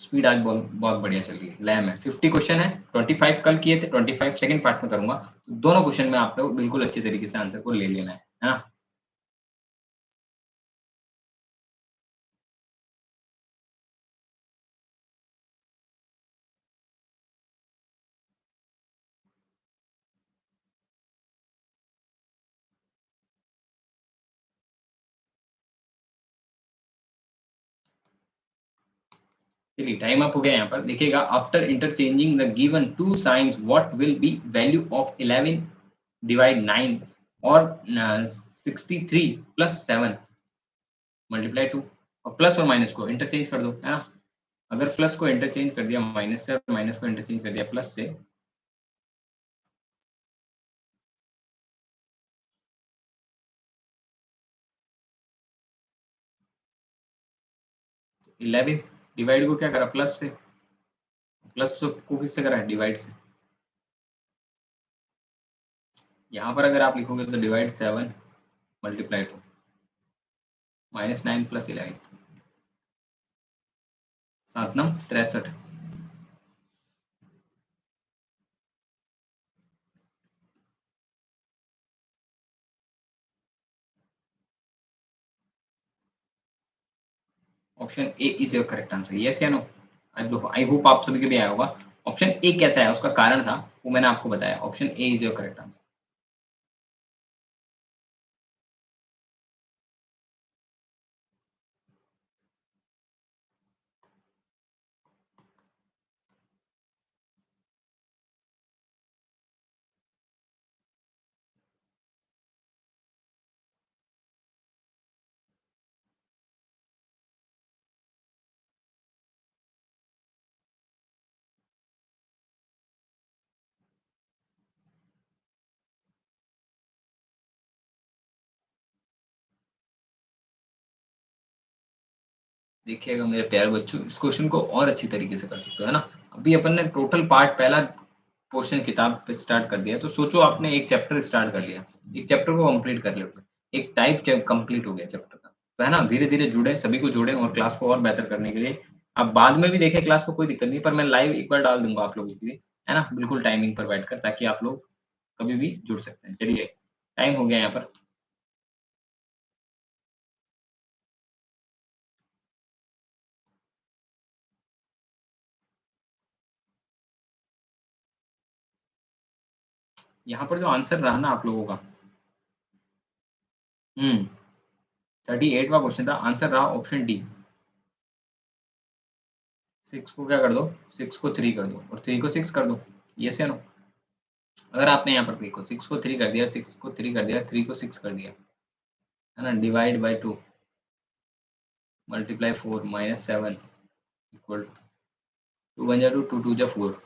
A: स्पीड आज बहुत बहुत बढ़िया चल रही है। लैम है, 50 क्वेश्चन है, 25 कल किए थे, 25 सेकंड पार्ट में करूंगा। तो दोनों क्वेश्चन में आप लोग बिल्कुल अच्छे तरीके से आंसर को ले लेना है ना? चलिए टाइम अप हो गया। यहाँ पर देखिएगा, after interchanging the given two science what will be value of 11 divide 9 और 63 प्लस 7 मल्टीप्लाई 2, और प्लस और माइनस को इंटरचेंज कर दो, है ना? अगर प्लस को इंटरचेंज कर दिया माइनस से और माइनस को इंटरचेंज कर दिया प्लस से, तो 11 डिवाइड को क्या करा प्लस से, प्लस को किससे करा डिवाइड से। यहाँ पर अगर आप लिखोगे तो divide 7 multiply 2 -9 + 11 7 9 63। Option A is your correct answer, yes या नो। आई होप आप सभी के भी आया होगा। ऑप्शन ए कैसा है उसका कारण था वो मैंने आपको बताया। Option A is your correct answer. देखिएगा मेरे प्यारे बच्चों, इस क्वेश्चन को और अच्छी तरीके से कर सकते हो, है ना? अभी अपन ने टोटल पार्ट पहला पोर्शन किताब पे स्टार्ट कर दिया, तो सोचो आपने एक चैप्टर स्टार्ट कर लिया, एक चैप्टर को कंप्लीट कर लिया, एक टाइप च कंप्लीट हो गया चैप्टर का, तो है ना? धीरे-धीरे जुड़े, सभी को जोड़ें और क्लास को और बेहतर करने के लिए आप बाद में भी देखें क्लास को, कोई दिक्कत नहीं, पर मैं लाइव एक बार डाल दूँगा आप लोगों के लिए, है ना? बिल्कुल टाइमिंग पर बैठकर, ताकि आप लोग कभी भी जुड़ सकते हैं। चलिए, टाइम हो गया यहाँ पर। यहाँ पर जो आंसर रहा ना आप लोगों का, हुँ, 38वाँ क्वेश्चन था, आंसर रहा ऑप्शन डी। 6 को क्या कर दो, 6 को 3 कर दो और 3 को 6 कर दो। येस या नो? अगर आपने यहाँ पर देखो 6 को 3 कर दिया, 6 को 3 कर दिया, 3 को 6 कर दिया, है ना? Divide by 2 multiply 4 -7 equal to 2 1 जा 2, 2 2 जा 4।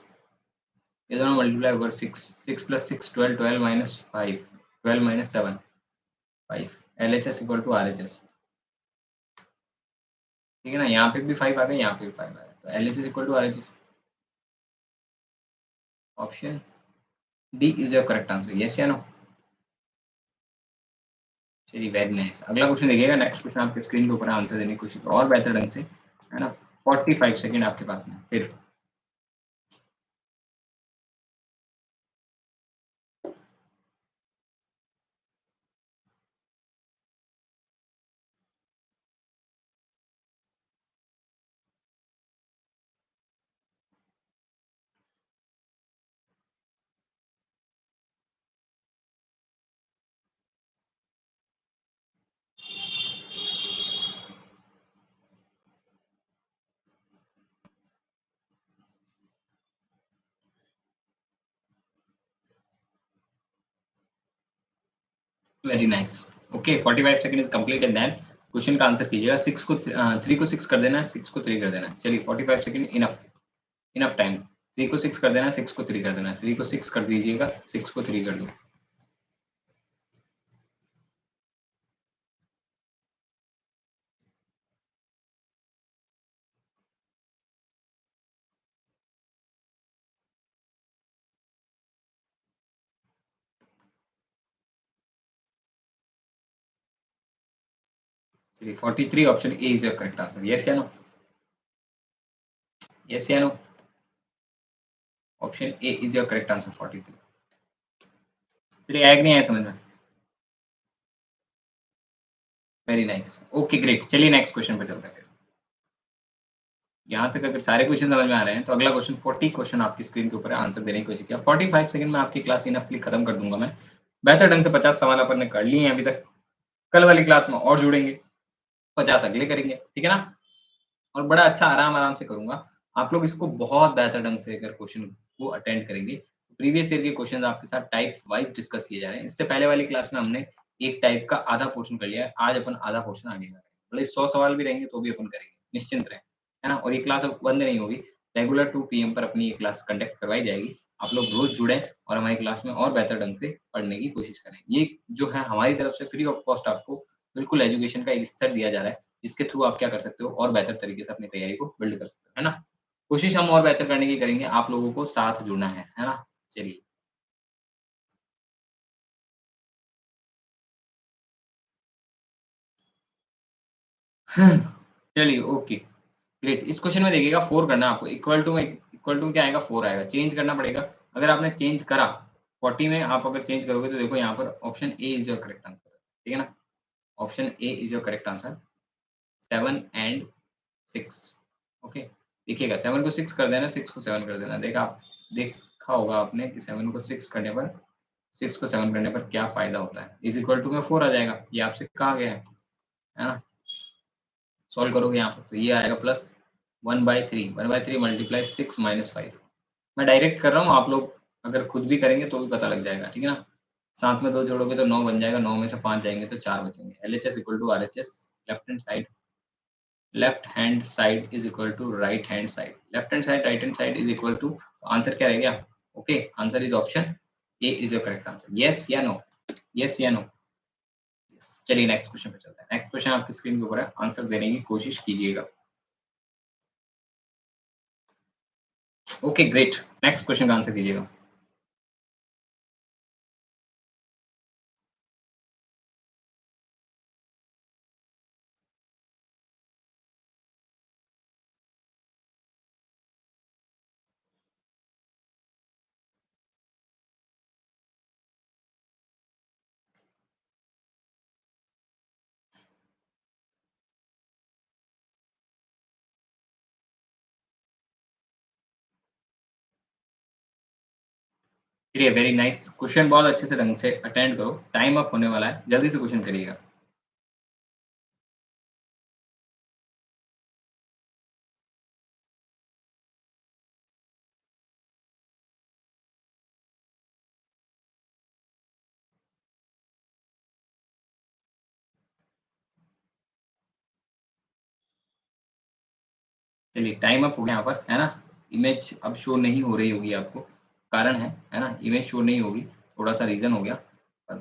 A: ये दोनों मल्टीप्लाई होकर 6 6 + 6 12 12 - 5 12 - 7 5 एलएचएस इक्वल टू आरएचएस। ठीक है ना? यहाँ पे भी 5 आ गए, यहाँ पे भी 5 आ गए। तो LHS equal to RHS. Option D is your correct answer, yes या नो? चलिए वेरी नाइस। अगला क्वेश्चन देखिएगा, नेक्स्ट क्वेश्चन आपके स्क्रीन के ऊपर है, आंसर देने की कोशिश और बेहतर ढंग से, है ना? 45 सेकंड आपके पास में फिर। Very nice. Okay 45 second is complete and then question का आंसर कीजिएगा। 6 को 3 को 6 कर देना है, 6 को 3 कर देना है। चलिए 45 सेकंड इनफ, इनफ टाइम। 3 को 6 कर देना है, 6 को 3 कर देना है। 3 को 6 कर दीजिएगा, 6 को 3 कर दो। चलिए 43 option A is your correct answer, yes या नो? यस या no? Option A is your correct answer 43। चलिए आया कि नहीं आया समझ में? Very nice. Okay great. चलिए नेक्स्ट क्वेश्चन पे चलते हैं फिर। यहाँ तक अगर सारे क्वेश्चन समझ में आ रहे हैं, तो अगला क्वेश्चन 40 क्वेश्चन आपकी स्क्रीन के ऊपर है, आंसर देने की कोशिश किया। 45 सेकंड में आपकी क्लास इनफली खत्म कर दूँगा मैं। बेहतर ढंग से 50 सवाल अपन ने कर लिए हैं अभी तक। कल वाली क्लास में और जुड़ेंगे, 50 अगले करेंगे, ठीक है ना? और बड़ा अच्छा आराम-आराम से करूँगा। आप लोग इसको बहुत बेहतर ढंग से अगर क्वेश्चन को अटेंड करेंगे, प्रीवियस ईयर के क्वेश्चन आपके साथ टाइप वाइज़ डिस्कस किए जा रहे हैं। इससे पहले वाली क्लास में हमने एक टाइप का आधा पोर्शन कर लिया है, आज अपन आधा पोर्शन आगे करेंगे। भले ही 100 सवाल भी रहेंगे तो भी अपन करेंगे, निश्चिंत रहें। है ना? और ये क्लास अब बंद नहीं होगी, रेगुलर 2 पीएम पर अपनी ये क्लास कंडक्ट करवाई जाएगी। आप लोग रोज़ जुड़ें और हमारी क्लास में और बेहतर ढंग से पढ़ने की कोशिश करें। ये जो है हमारी तरफ से फ्री ऑफ कॉस्ट आपको बिल्कुल एजुकेशन का एक स्तर दिया जा रहा है, जिसके थ्रू आप क्या कर सकते हो और बेहतर तरीके से अपनी तैयारी को बिल्ड कर सकते हो, है ना? कोशिश हम और बेहतर करने की करेंगे, आप लोगों को साथ जुड़ना है ना? चलिए। चलिए ओके, ग्रेट। इस क्वेश्चन में देखिएगा 4 करना है आपको, इक्वल टू में क्या आएगा 4 आएगा, चेंज करना पड़ेगा। अगर आपने चेंज करा, 40 में आप अगर चेंज करोगे तो देखो यहाँ पर option A is your correct answer, ठीक है ना? Option A is your correct answer, 7 and 6 okay. देखिएगा 7 को 6 कर देना, 6 को 7 कर देना। देखा होगा आपने कि 7 को 6 करने पर 6 को 7 करने पर क्या फ़ायदा होता है? इज़ इक्वल टू में 4 आ जाएगा, ये आपसे कहा गया है ना? सॉल्व करोगे यहाँ पर तो ये आएगा प्लस 1/3 मल्टीप्लाई 6 माइनस 5। मैं डायरेक्ट कर रहा हूँ, आप लोग अगर खुद भी करेंगे तो भी पता लग जाएगा, ठीक है ना? साथ में 2 जोड़ोगे तो 9 बन जाएगा, 9 में से 5 जाएँगे तो 4 बचेंगे। LHS equal to RHS, left hand side is equal to right hand side. Left hand side, right hand side is equal to answer क्या रह गया? Okay, answer is option A is your correct answer. Yes या no? Yes या no? Yes. चलिए next question पे चलते हैं। Next question आपकी स्क्रीन के ऊपर है, आंसर देने की कोशिश कीजिएगा। ओके ग्रेट, नेक्स्ट क्वेश्चन का आंसर कीजिएगा। चलिए वेरी नाइस, क्वेश्चन बहुत अच्छे से ढंग से अटेंड करो, टाइम अप होने वाला है, जल्दी से क्वेश्चन करिएगा। चलिए टाइम अप हो गया यहाँ पर, है ना? इमेज अब शो नहीं हो रही होगी आपको, कारण है ना? इमेज शो नहीं होगी, थोड़ा-सा रीज़न हो गया। पर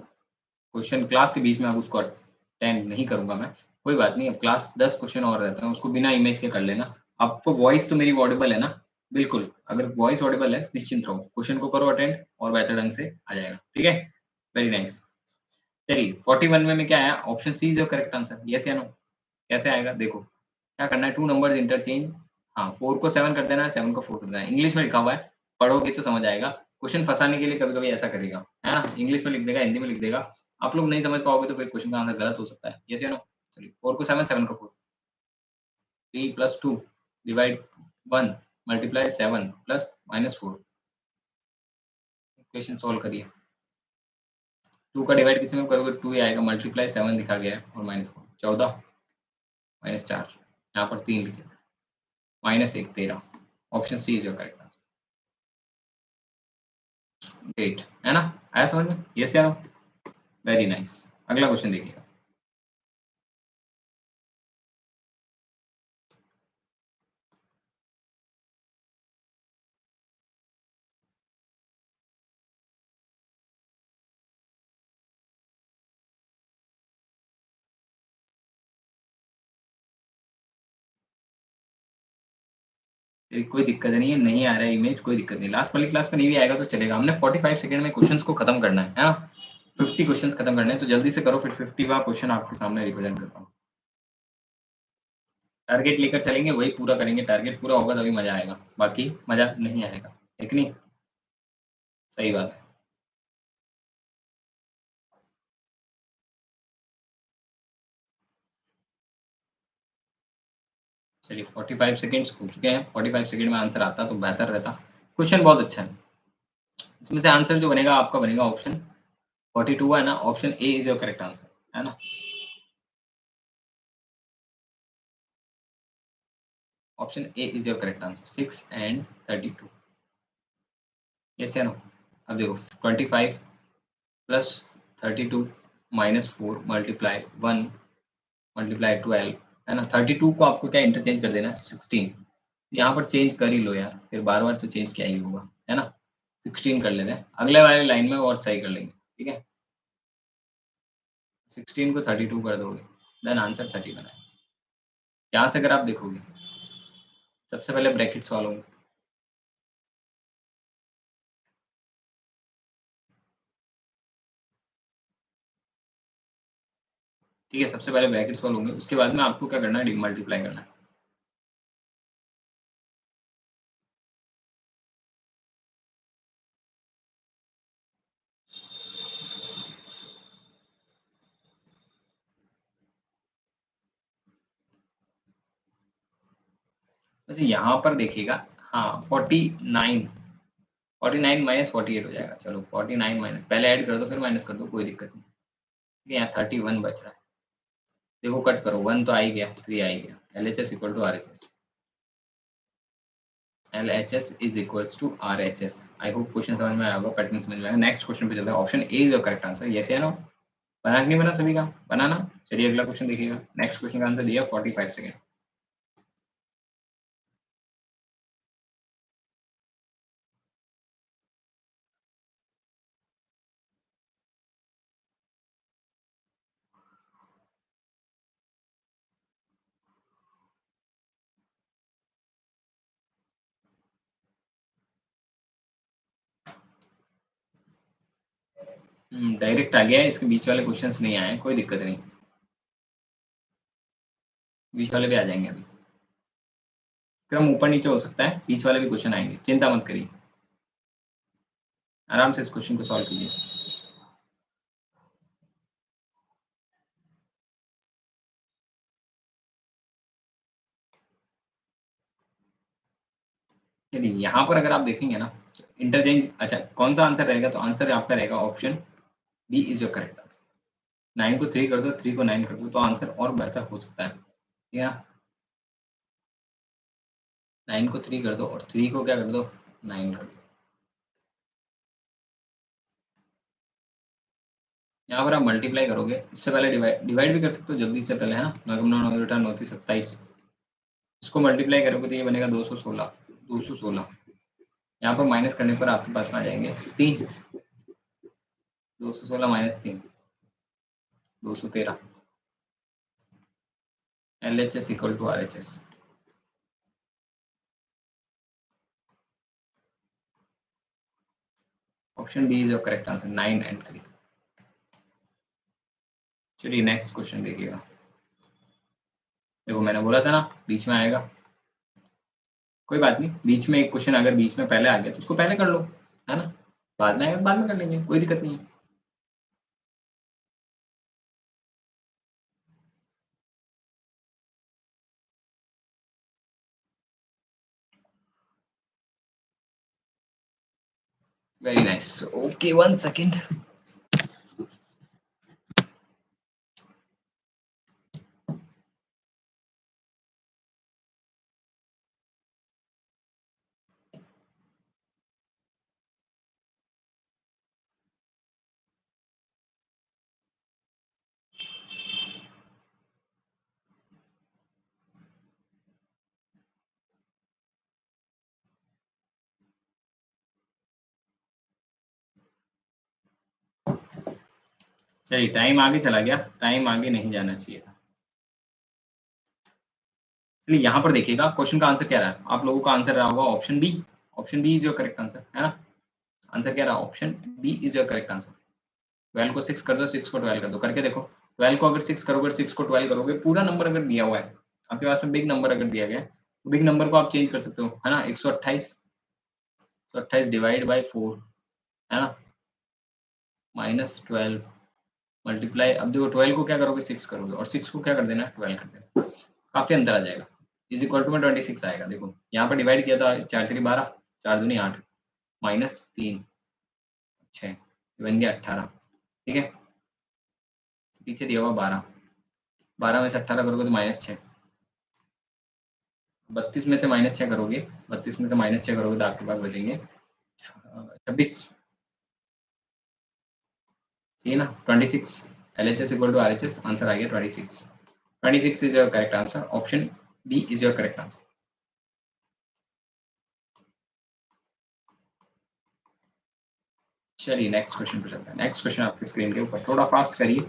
A: क्वेश्चन क्लास के बीच में अब उसको अटेंड नहीं करूँगा मैं, कोई बात नहीं, अब क्लास 10 क्वेश्चन और रहते हैं, उसको बिना इमेज के कर लेना। आपको वॉइस तो मेरी ऑडिबल है ना? बिल्कुल, अगर वॉइस ऑडिबल है, निश्चिंत रहो, क्वेश्चन को करो अटेंड और बेहतर ढंग से आ जाएगा, ठीक है? Very nice. चलिए 41 में क्या आया? Option C is your correct answer, yes या नो? कैसे आएगा देखो, क्या करना है 2 नंबर्स इंटरचेंज हाँ, 4 को 7 कर देना है, 7 को 4 कर देना है। इंग्लिश में लिखा हुआ है, पढ़ोगे तो समझ आएगा। क्वेश्चन फँसाने के लिए कभी-कभी ऐसा करेगा, है ना? इंग्लिश में लिख देगा, हिंदी में लिख देगा। आप लोग नहीं समझ पाओगे तो फिर क्वेश्चन का आंसर गलत हो सकता है। येस या नो? चलिए 4 को 7, 7 को 4, 3 plus 2 divide 1 multiply 7 plus minus 4 equation solve करिए। 2 का डिवाइड किसी में करोगे 2 ही आएगा, मल्टीप्लाई 7 लिखा गया है और माइनस 4 14 माइनस 4 यहाँ पर 3 लिखे minus 1 13 option C is your correct answer. Great, है ना? आया समझ में? यस या नो? Very nice. अगला क्वेश्चन देखिएगा। चलिए कोई दिक्कत नहीं है, नहीं आ रहा है इमेज कोई दिक्कत नहीं। लास्ट वाली क्लास में नहीं भी आएगा तो चलेगा। हमने 45 सेकंड में क्वेश्चंस को खत्म करना है ना? 50 क्वेश्चंस खत्म करने हैं तो जल्दी से करो फिर 50वाँ क्वेश्चन आपके सामने रिप्रेजेंट करता हूँ। टारगेट लेकर चलेंगे वही पूरा करेंगे, टारगेट पूरा होगा तभी मज़ा आएगा, बाकी मज़ा नहीं आएगा। है कि नहीं? सही बात है। चलिए 45 सेकंड्स हो चुके हैं, 45 सेकंड में आंसर आता तो बेहतर रहता। क्वेश्चन बहुत अच्छा है। इसमें से आंसर जो बनेगा आपका बनेगा ऑप्शन 42 है ना? Option A is your correct answer, है ना? Option A is your correct answer 6 and 32 yes या नो? अब देखो 25 प्लस 32 माइनस 4 मल्टीप्लाई 1 मल्टीप्लाई 12 है ना। 32 को आपको क्या इंटरचेंज कर देना है 16, यहाँ पर चेंज कर ही लो यार, फिर बार-बार तो चेंज क्या ही होगा, है ना। 16 कर लेते हैं, अगले वाली लाइन में और सही कर लेंगे, ठीक है। 16 को 32 कर दोगे, देन आंसर 30 बना है। यहाँ से अगर आप देखोगे, सबसे पहले ब्रैकेट सॉल्व होंगे, ठीक है। सबसे पहले ब्रैकेट सॉल्व होंगे, उसके बाद में आपको क्या करना है, मल्टीप्लाई करना है। अच्छा यहाँ पर देखिएगा, हाँ 49, 49 माइनस 48 हो जाएगा। चलो 49 माइनस, पहले ऐड कर दो फिर माइनस कर दो, कोई दिक्कत नहीं। ठीक है, यहाँ 31 बच रहा है, देखो कट करो, 1 तो आ ही गया, 3 आ ही गया। LHS equal to RHS, LHS is equals to RHS। I hope question समझ में आया होगा, पैटर्न समझ में आएगा। नेक्स्ट क्वेश्चन पे चलते हैं। Option A is the correct answer, yes या नो? बना कि नहीं बना सभी का? बनाना। चलिए अगला क्वेश्चन देखिएगा। नेक्स्ट क्वेश्चन का आंसर दिया 45 सेकेंड। डायरेक्ट आ गया है, इसके बीच वाले क्वेश्चंस नहीं आए हैं, कोई दिक्कत नहीं, बीच वाले भी आ जाएंगे अभी। क्रम ऊपर नीचे हो सकता है, बीच वाले भी क्वेश्चन आएंगे, चिंता मत करिए, आराम से इस क्वेश्चन को सॉल्व कीजिए। चलिए यहाँ पर अगर आप देखेंगे ना, इंटरचेंज, अच्छा कौन सा आंसर रहेगा, तो आंसर आपका रहेगा option B is your correct answer. 9 को 3 कर दो, 3 को 9 कर दो, तो आंसर और बेहतर हो सकता है। ठीक है, 9 को 3 कर दो और 3 को क्या कर दो, 9 कर दो। यहाँ पर आप मल्टीप्लाई करोगे, इससे पहले डिवाइड डिवाइड भी कर सकते हो जल्दी से पहले, है ना। 9 9 9 27, इसको मल्टीप्लाई करोगे तो ये बनेगा 216, 216। यहाँ पर माइनस करने पर आपके पास में आ जाएंगे 3, 216 minus 3, 213। LHS equal to RHS। Option B is your correct answer, 9 and 3। चलिए नेक्स्ट क्वेश्चन देखिएगा। देखो मैंने बोला था ना बीच में आएगा, कोई बात नहीं, बीच में एक क्वेश्चन अगर बीच में पहले आ गया तो उसको पहले कर लो, है ना। बाद में आएगा तो बाद में कर लेंगे, कोई दिक्कत नहीं है। Very nice, okay 1 second. चलिए टाइम आगे चला गया, टाइम आगे नहीं जाना चाहिए था। चलिए यहाँ पर देखिएगा क्वेश्चन का आंसर क्या रहा है, आप लोगों का आंसर रहा होगा option B. Option B is your correct answer, है ना। आंसर क्या रहा, option B is your correct answer. 12 को 6 कर दो, 6 को 12 कर दो, करके देखो। 12 को अगर 6 करोगे, 6 को 12 करोगे, पूरा नंबर अगर दिया हुआ है आपके पास में, बिग नंबर अगर दिया गया है, तो बिग नंबर को आप चेंज कर सकते हो, है ना। 128, 128 डिवाइड बाई 4, है ना, माइनस 12 मल्टीप्लाई, अब देखो 12 को क्या करोगे, 6 करोगे, और 6 को क्या कर देना है, 12 कर देना, काफी अंतर आ जाएगा। इज इक्वल टू में 26 आएगा। देखो यहाँ पर डिवाइड किया था, 4 3 12, 4 दूनी 8, माइनस 3 6, बन गया 18। ठीक है, पीछे दिया हुआ 12, 12 में से 18 करोगे तो -6, 32 में से -6 करोगे, 32 में से -6 करोगे तो आपके पास बचेंगे 26, ठीक है ना, 26। LHS equal to RHS, answer आ गया 26। 26 is your correct answer. Option B is your correct answer. चलिए नेक्स्ट क्वेश्चन पे चलते हैं। नेक्स्ट क्वेश्चन आपकी स्क्रीन के ऊपर, थोड़ा फास्ट करिए,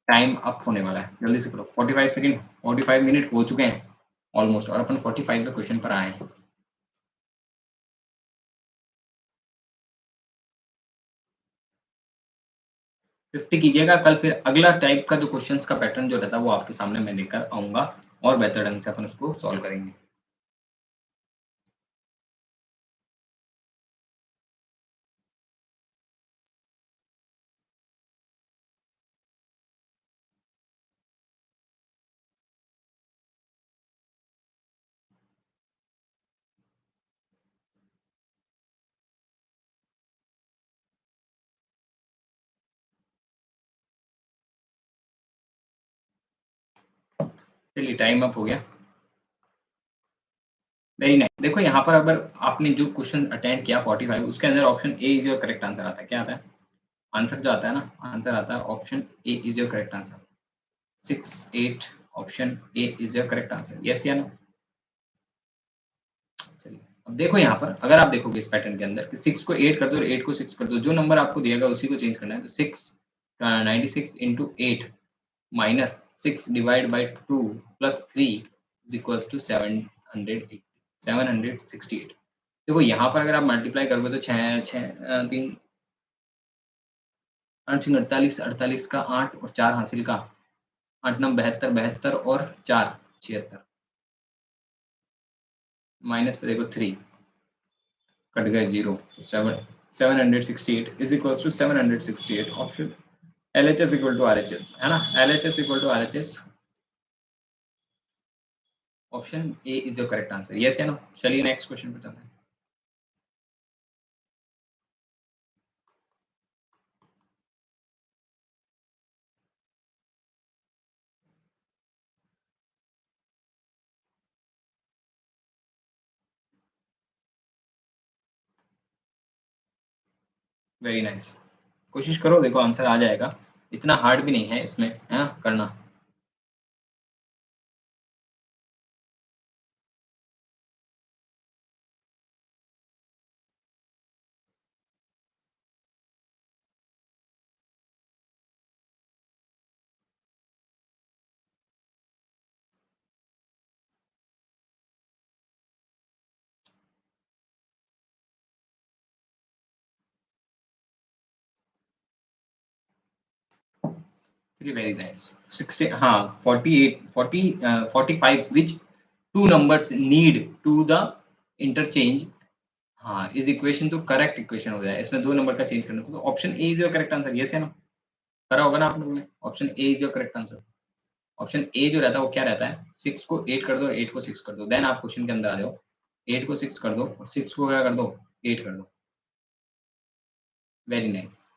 A: टाइम अप होने वाला है, जल्दी से करो। 45 सेकंड, 45 मिनट हो चुके हैं ऑलमोस्ट, और अपन 45 पे क्वेश्चन पर आए हैं। 50 कीजिएगा, कल फिर अगला टाइप का जो क्वेश्चंस का पैटर्न जो रहता है वो आपके सामने मैं लेकर आऊँगा और बेहतर ढंग से अपन उसको सॉल्व करेंगे। चलिए टाइम अप हो गया। Very nice. देखो यहाँ पर अगर आपने जो क्वेश्चन अटेंड किया 45, उसके अंदर option A is your correct answer आता है। क्या आता है? आंसर जो आता है ना, आंसर आता है option A is your correct answer. 6, 8 option A is your correct answer. Yes या नो? चलिए, अब देखो यहाँ पर अगर आप देखोगे इस पैटर्न के अंदर कि 6 को 8 कर दो और 8 को 6 कर दो, जो नंबर आपको दिया गया उसी को चेंज करना है। तो 96 into 8 minus 6 divide by 2 plus 3 is equals to 768। देखो यहाँ पर अगर आप मल्टीप्लाई करोगे तो 3 8 छीं 48, 48 का 8 और 4 हासिल का 8 9 72, 72 और 4 76, माइनस पे देखो 3 कट गए 0, तो 768 is equals to 768। Option LHS equal to RHS है ना, LHS equal to RHS। Option A is your correct answer. Yes या नो? चलिए नेक्स्ट क्वेश्चन पे चलते हैं। Very nice. कोशिश करो, देखो आंसर आ जाएगा। इतना हार्ड भी नहीं है इसमें, है ना, करना। चलिए वेरी नाइस। 60, हाँ 48, 45 which two numbers need to the interchange, हाँ इज इक्वेशन तो करेक्ट इक्वेशन हो जाए। इसमें 2 नंबर का चेंज करना था, तो option A is your correct answer. Yes या नो? करा होगा ना आप लोगों ने? Option A is your correct answer. Option A जो रहता है वो क्या रहता है, 6 को 8 कर दो और 8 को 6 कर दो, देन आप क्वेश्चन के अंदर आ जाओ। 8 को 6 कर दो और 6 को क्या कर दो, 8 कर दो। Very nice.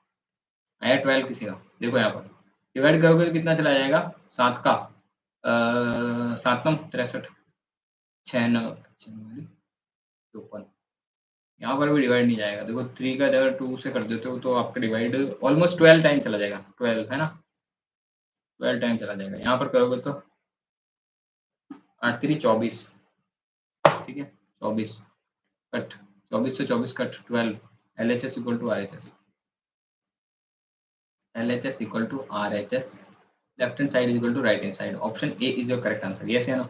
A: आया 12 किसी का? देखो यहाँ पर डिवाइड करोगे तो कितना चला जाएगा, 7 का 7 नम 63, 6 9 54। यहाँ पर भी डिवाइड नहीं जाएगा। देखो 3 का अगर 2 से कर देते हो तो आपका डिवाइड ऑलमोस्ट 12 टाइम चला जाएगा। 12 है ना, 12 टाइम चला जाएगा। यहाँ पर करोगे तो 8 3 24, ठीक है, 24 कट, 24 से 24 cut 12। LHS equal to RHS, LHS equal to RHS, left hand side is equal to right hand side. Option A is your correct answer. Yes या no?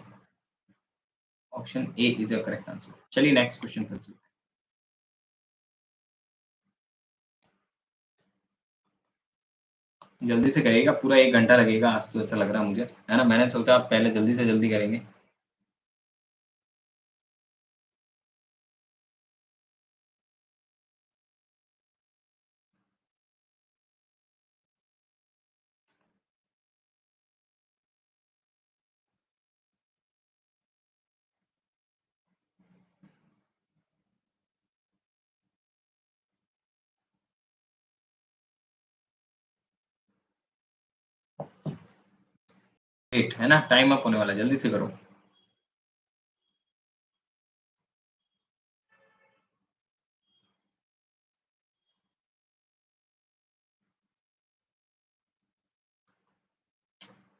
A: Option A is your correct answer. चलिए next question पर चलते हैं। जल्दी से करिएगा, पूरा 1 घंटा लगेगा आज तो, ऐसा लग रहा है मुझे, है ना? मैंने सोचा आप पहले जल्दी से जल्दी करेंगे। वेट, है ना, टाइम अप होने वाला है, जल्दी से करो।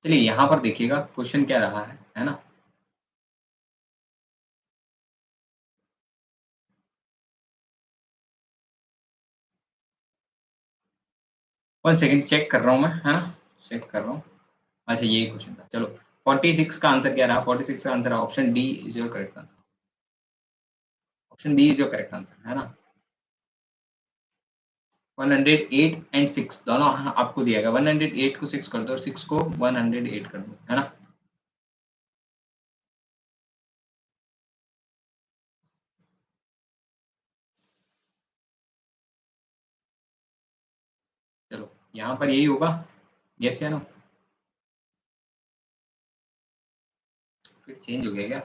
A: चलिए यहाँ पर देखिएगा क्वेश्चन क्या रहा है ना? 1 सेकंड चेक कर रहा हूँ मैं, है ना? चेक कर रहा हूँ। अच्छा यही क्वेश्चन था, चलो 46 का आंसर क्या रहा? 46 का answer option D is your correct answer. Option D is your correct answer, है ना? 108 एंड 6 दोनों आपको दिया गया। 108 को 6 कर दो और 6 को 108 कर दो, है ना? चलो, यहाँ पर यही होगा, येस या नो? फिर चेंज हो गया क्या?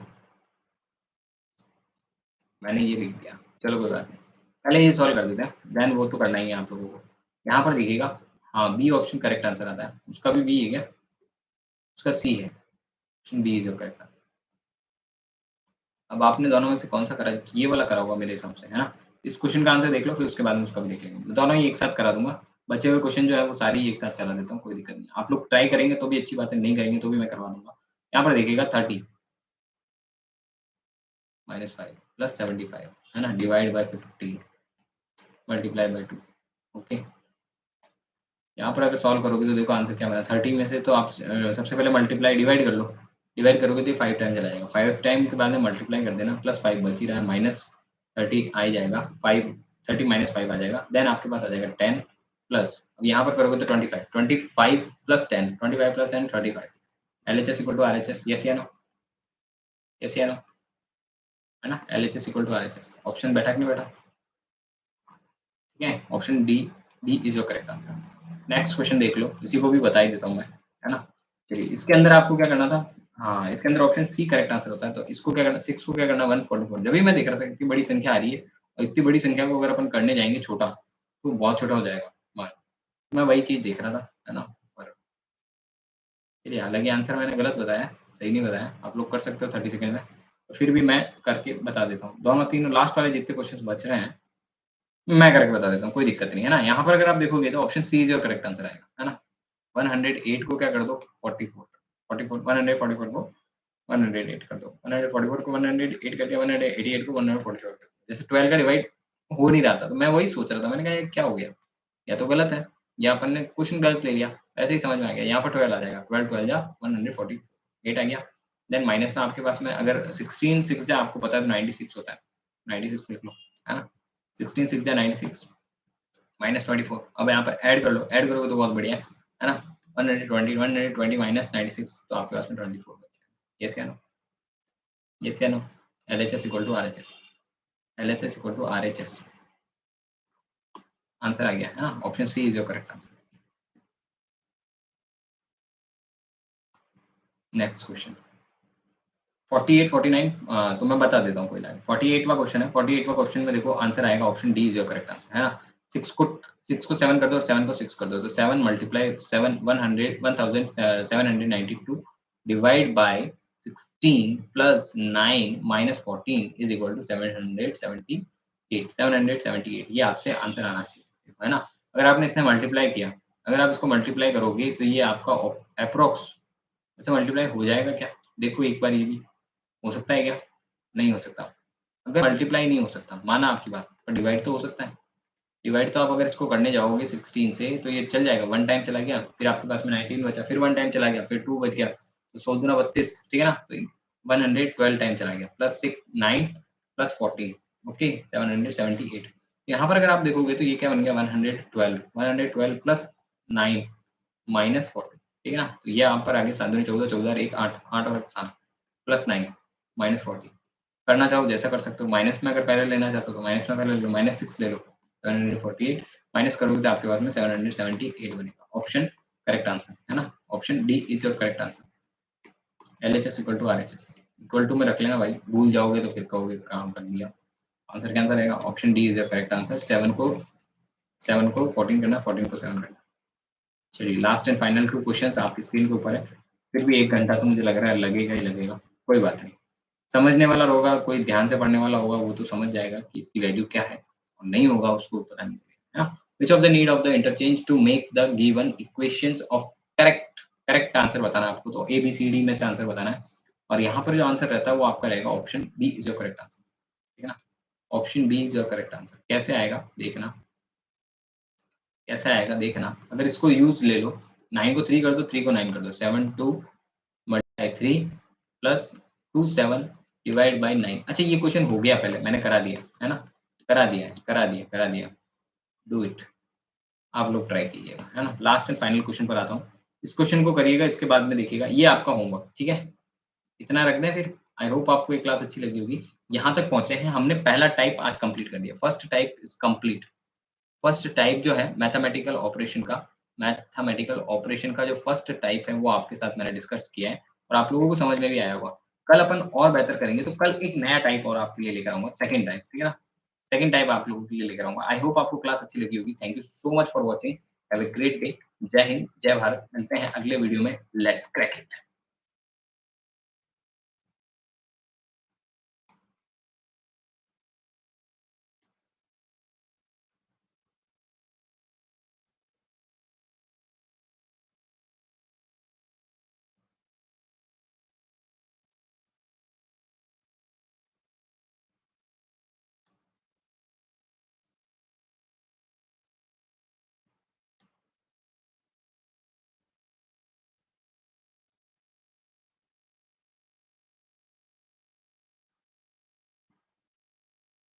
A: मैंने ये लिख दिया, चलो कोई बात नहीं। पहले ये सॉल्व कर देते हैं, देन वो तो करना ही है आप लोगों को। यहाँ पर देखिएगा, हाँ, बी ऑप्शन करेक्ट आंसर आता है। उसका भी बी है क्या? उसका सी है। Option B is your correct answer. अब आपने दोनों में से कौन-सा करा? ये वाला करा होगा मेरे हिसाब से, है ना? इस क्वेश्चन का आंसर देख लो, फिर उसके बाद में उसका भी देख लेंगे। मैं दोनों ही एक साथ करा दूँगा। बचे हुए क्वेश्चन जो है वो सारे ही एक साथ करा देता हूँ, कोई दिक्कत नहीं। आप लोग ट्राई करेंगे तो भी अच्छी बात है, नहीं करेंगे तो भी मैं करवा दूँगा। यहाँ पर देखिएगा 30 -5 प्लस 75, है ना? Divide bye 50 multiply by 2, okay. यहाँ पर अगर सॉल्व करोगे तो देखो आंसर क्या बना। 30 में से तो आप सबसे पहले मल्टीप्लाई डिवाइड कर लो। डिवाइड करोगे तो ये 5 टाइम चला जाएगा। 5 टाइम के बाद में मल्टीप्लाई कर देना, प्लस 5 बच ही रहा है, माइनस 30 आ ही जाएगा। 5 30 माइनस 5 आ जाएगा। देन आपके पास आ जाएगा 10 प्लस, अब यहाँ पर करोगे तो 25, 25 plus 10, 25 plus 10 35। LHS equal to RHS, yes या नो? यस या नो? है ना? LHS equal to RHS. Option बैठा कि नहीं बैठा? ठीक है, option D, D is your correct answer. Next question देख लो, इसी को भी बता ही देता हूँ मैं, है ना? चलिए, इसके अंदर आपको क्या करना था? हाँ, इसके अंदर ऑप्शन सी करेक्ट आंसर होता है, तो इसको क्या करना, 6 को क्या करना, 144। जब भी मैं देख रहा था इतनी बड़ी संख्या आ रही है और इतनी बड़ी संख्या को अगर अपन करने जाएँगे छोटा, तो बहुत छोटा हो जाएगा मान। मैं वही चीज़ देख रहा था, है ना? और चलिए, हालाँकि आंसर मैंने गलत बताया, सही नहीं बताया, आप लोग कर सकते हो 30 सेकंड में, तो फिर भी मैं करके बता देता हूँ। दोनों तीनों लास्ट वाले जितने क्वेश्चन्स बच रहे हैं मैं करके बता देता हूँ, कोई दिक्कत नहीं है ना? यहाँ पर अगर आप देखोगे तो option C is your correct answer आएगा, है ना? 108 को क्या कर दो 44, 44 144 को 108 कर दो, 144 को 108 कर दिया, 188 को 144 कर दो। जैसे 12 का डिवाइड हो नहीं रहा था, तो मैं वही सोच रहा था, मैंने कहा ये क्या हो गया? या तो गलत है या अपन ने क्वेश्चन गलत ले लिया, ऐसे ही समझ में आ गया। यहाँ पर 12 आ जाएगा, 12 12 जा 148 आ गया। देन माइनस में आपके पास में अगर 16 6 जा आपको पता है तो 96 होता है, 96 लिख लो, है ना? 16 6 जा 96 -24, अब यहाँ पर ऐड कर लो, ऐड करोगे तो बहुत बढ़िया है ना? 120 माइनस 96 तो आपके पास में 24 बचेगा। येस या नो? येस या no? LHS equal to RHS, LHS equal to RHS. Answer आ गया, है ना? Option C is your correct answer. Next question 48 49, तो मैं बता देता हूँ कोई ना। 48वाँ क्वेश्चन है, 48वाँ क्वेश्चन में देखो आंसर आएगा, option D is your correct answer, है ना? 6 को 7 कर दो और 7 को 6 कर दो, तो 7 multiply 7 100 1792 divide by 16 plus 9 minus 14 is equal to 778, 778 ये आपसे आंसर आना चाहिए, है ना? अगर आपने इसमें मल्टीप्लाई किया, अगर आप इसको मल्टीप्लाई करोगे तो ये आपका एप्रॉक्स ऐसे मल्टीप्लाई हो जाएगा क्या? देखो एक बार ये भी, हो सकता है क्या? नहीं हो सकता। अगर मल्टीप्लाई नहीं हो सकता, माना आपकी बात, पर डिवाइड तो हो सकता है। डिवाइड तो आप अगर इसको करने जाओगे 16 से तो ये चल जाएगा, 1 टाइम चला गया, फिर आपके पास में 19 बचा, फिर 1 टाइम चला गया, फिर 2 बच गया, तो 16 दूना 32, ठीक है ना? तो 112 टाइम चला गया, प्लस 6 9 प्लस 14, ओके, 778। यहाँ पर अगर आप देखोगे तो ये क्या बन गया, 112, 112 प्लस 9 माइनस 40, ठीक है ना? तो ये यहाँ पर आगे 7 दूनी 14, 14 और 1 8, 8 और 7 प्लस 9 माइनस 40। करना चाहो जैसा कर सकते हो, माइनस में अगर पहले लेना चाहते हो तो माइनस में पहले ले लो, -6 ले लो, 748 माइनस करोगे तो आपके पास में 778 बनेगा। ऑप्शन करेक्ट आंसर, है ना? Option D is your correct answer. LHS equal to RHS, equal to में रख लेना भाई, भूल जाओगे तो फिर कहोगे काम कर दिया। आंसर क्या आंसर रहेगा? Option D is your correct answer. 7 को 14 करना, 14 को 7 करना। चलिए लास्ट एंड फाइनल 2 क्वेश्चंस आपकी स्क्रीन के ऊपर है। फिर भी 1 घंटा तो मुझे लग रहा है लगेगा ही लगेगा, कोई बात नहीं। समझने वाला होगा, कोई ध्यान से पढ़ने वाला होगा, वो तो समझ जाएगा कि इसकी वैल्यू क्या है, और नहीं होगा उसको पता नहीं चलेगा, है ना? Which of the need of the interchange to make the given equations of correct correct answer बताना है आपको, तो ए, बी, सी, डी में से आंसर बताना है और यहाँ पर जो आंसर रहता है वो आपका रहेगा option B is your correct answer, ठीक है ना? Option B is your correct answer. कैसे आएगा देखना, कैसे आएगा देखना। अगर इसको यूज़ ले लो, 9 को 3 कर दो, 3 को 9 कर दो, 7 2 मल्टीप्लाई 3 प्लस 2 7 डिवाइड बाय 9। अच्छा ये क्वेश्चन हो गया पहले, मैंने करा दिया, है ना? करा दिया है, करा दिया, करा दिया। Do it. आप लोग ट्राई कीजिएगा, है ना? लास्ट एंड फाइनल क्वेश्चन पर आता हूँ। इस क्वेश्चन को करिएगा, इसके बाद में देखिएगा, ये आपका होमवर्क, ठीक है? इतना रख दें फिर? आई होप आपको ये क्लास अच्छी लगी होगी। यहाँ तक पहुँचे हैं, हमने पहला टाइप आज कंप्लीट कर दिया। First type is complete. First type जो है मैथमेटिकल ऑपरेशन का जो फर्स्ट टाइप है, वो आपके साथ मैंने डिस्कस किया है और आप लोगों को समझ में भी आया होगा। कल अपन और बेहतर करेंगे, तो कल एक नया टाइप और आपके लिए लेकर आऊँगा, सेकंड टाइप, ठीक है ना? सेकंड टाइप आप लोगों के लिए लेकर आऊँगा। आई होप आपको क्लास अच्छी लगी होगी। Thank you so much for watching. Have a great day. जय हिंद, जय भारत। मिलते हैं अगले वीडियो में। Let's crack it.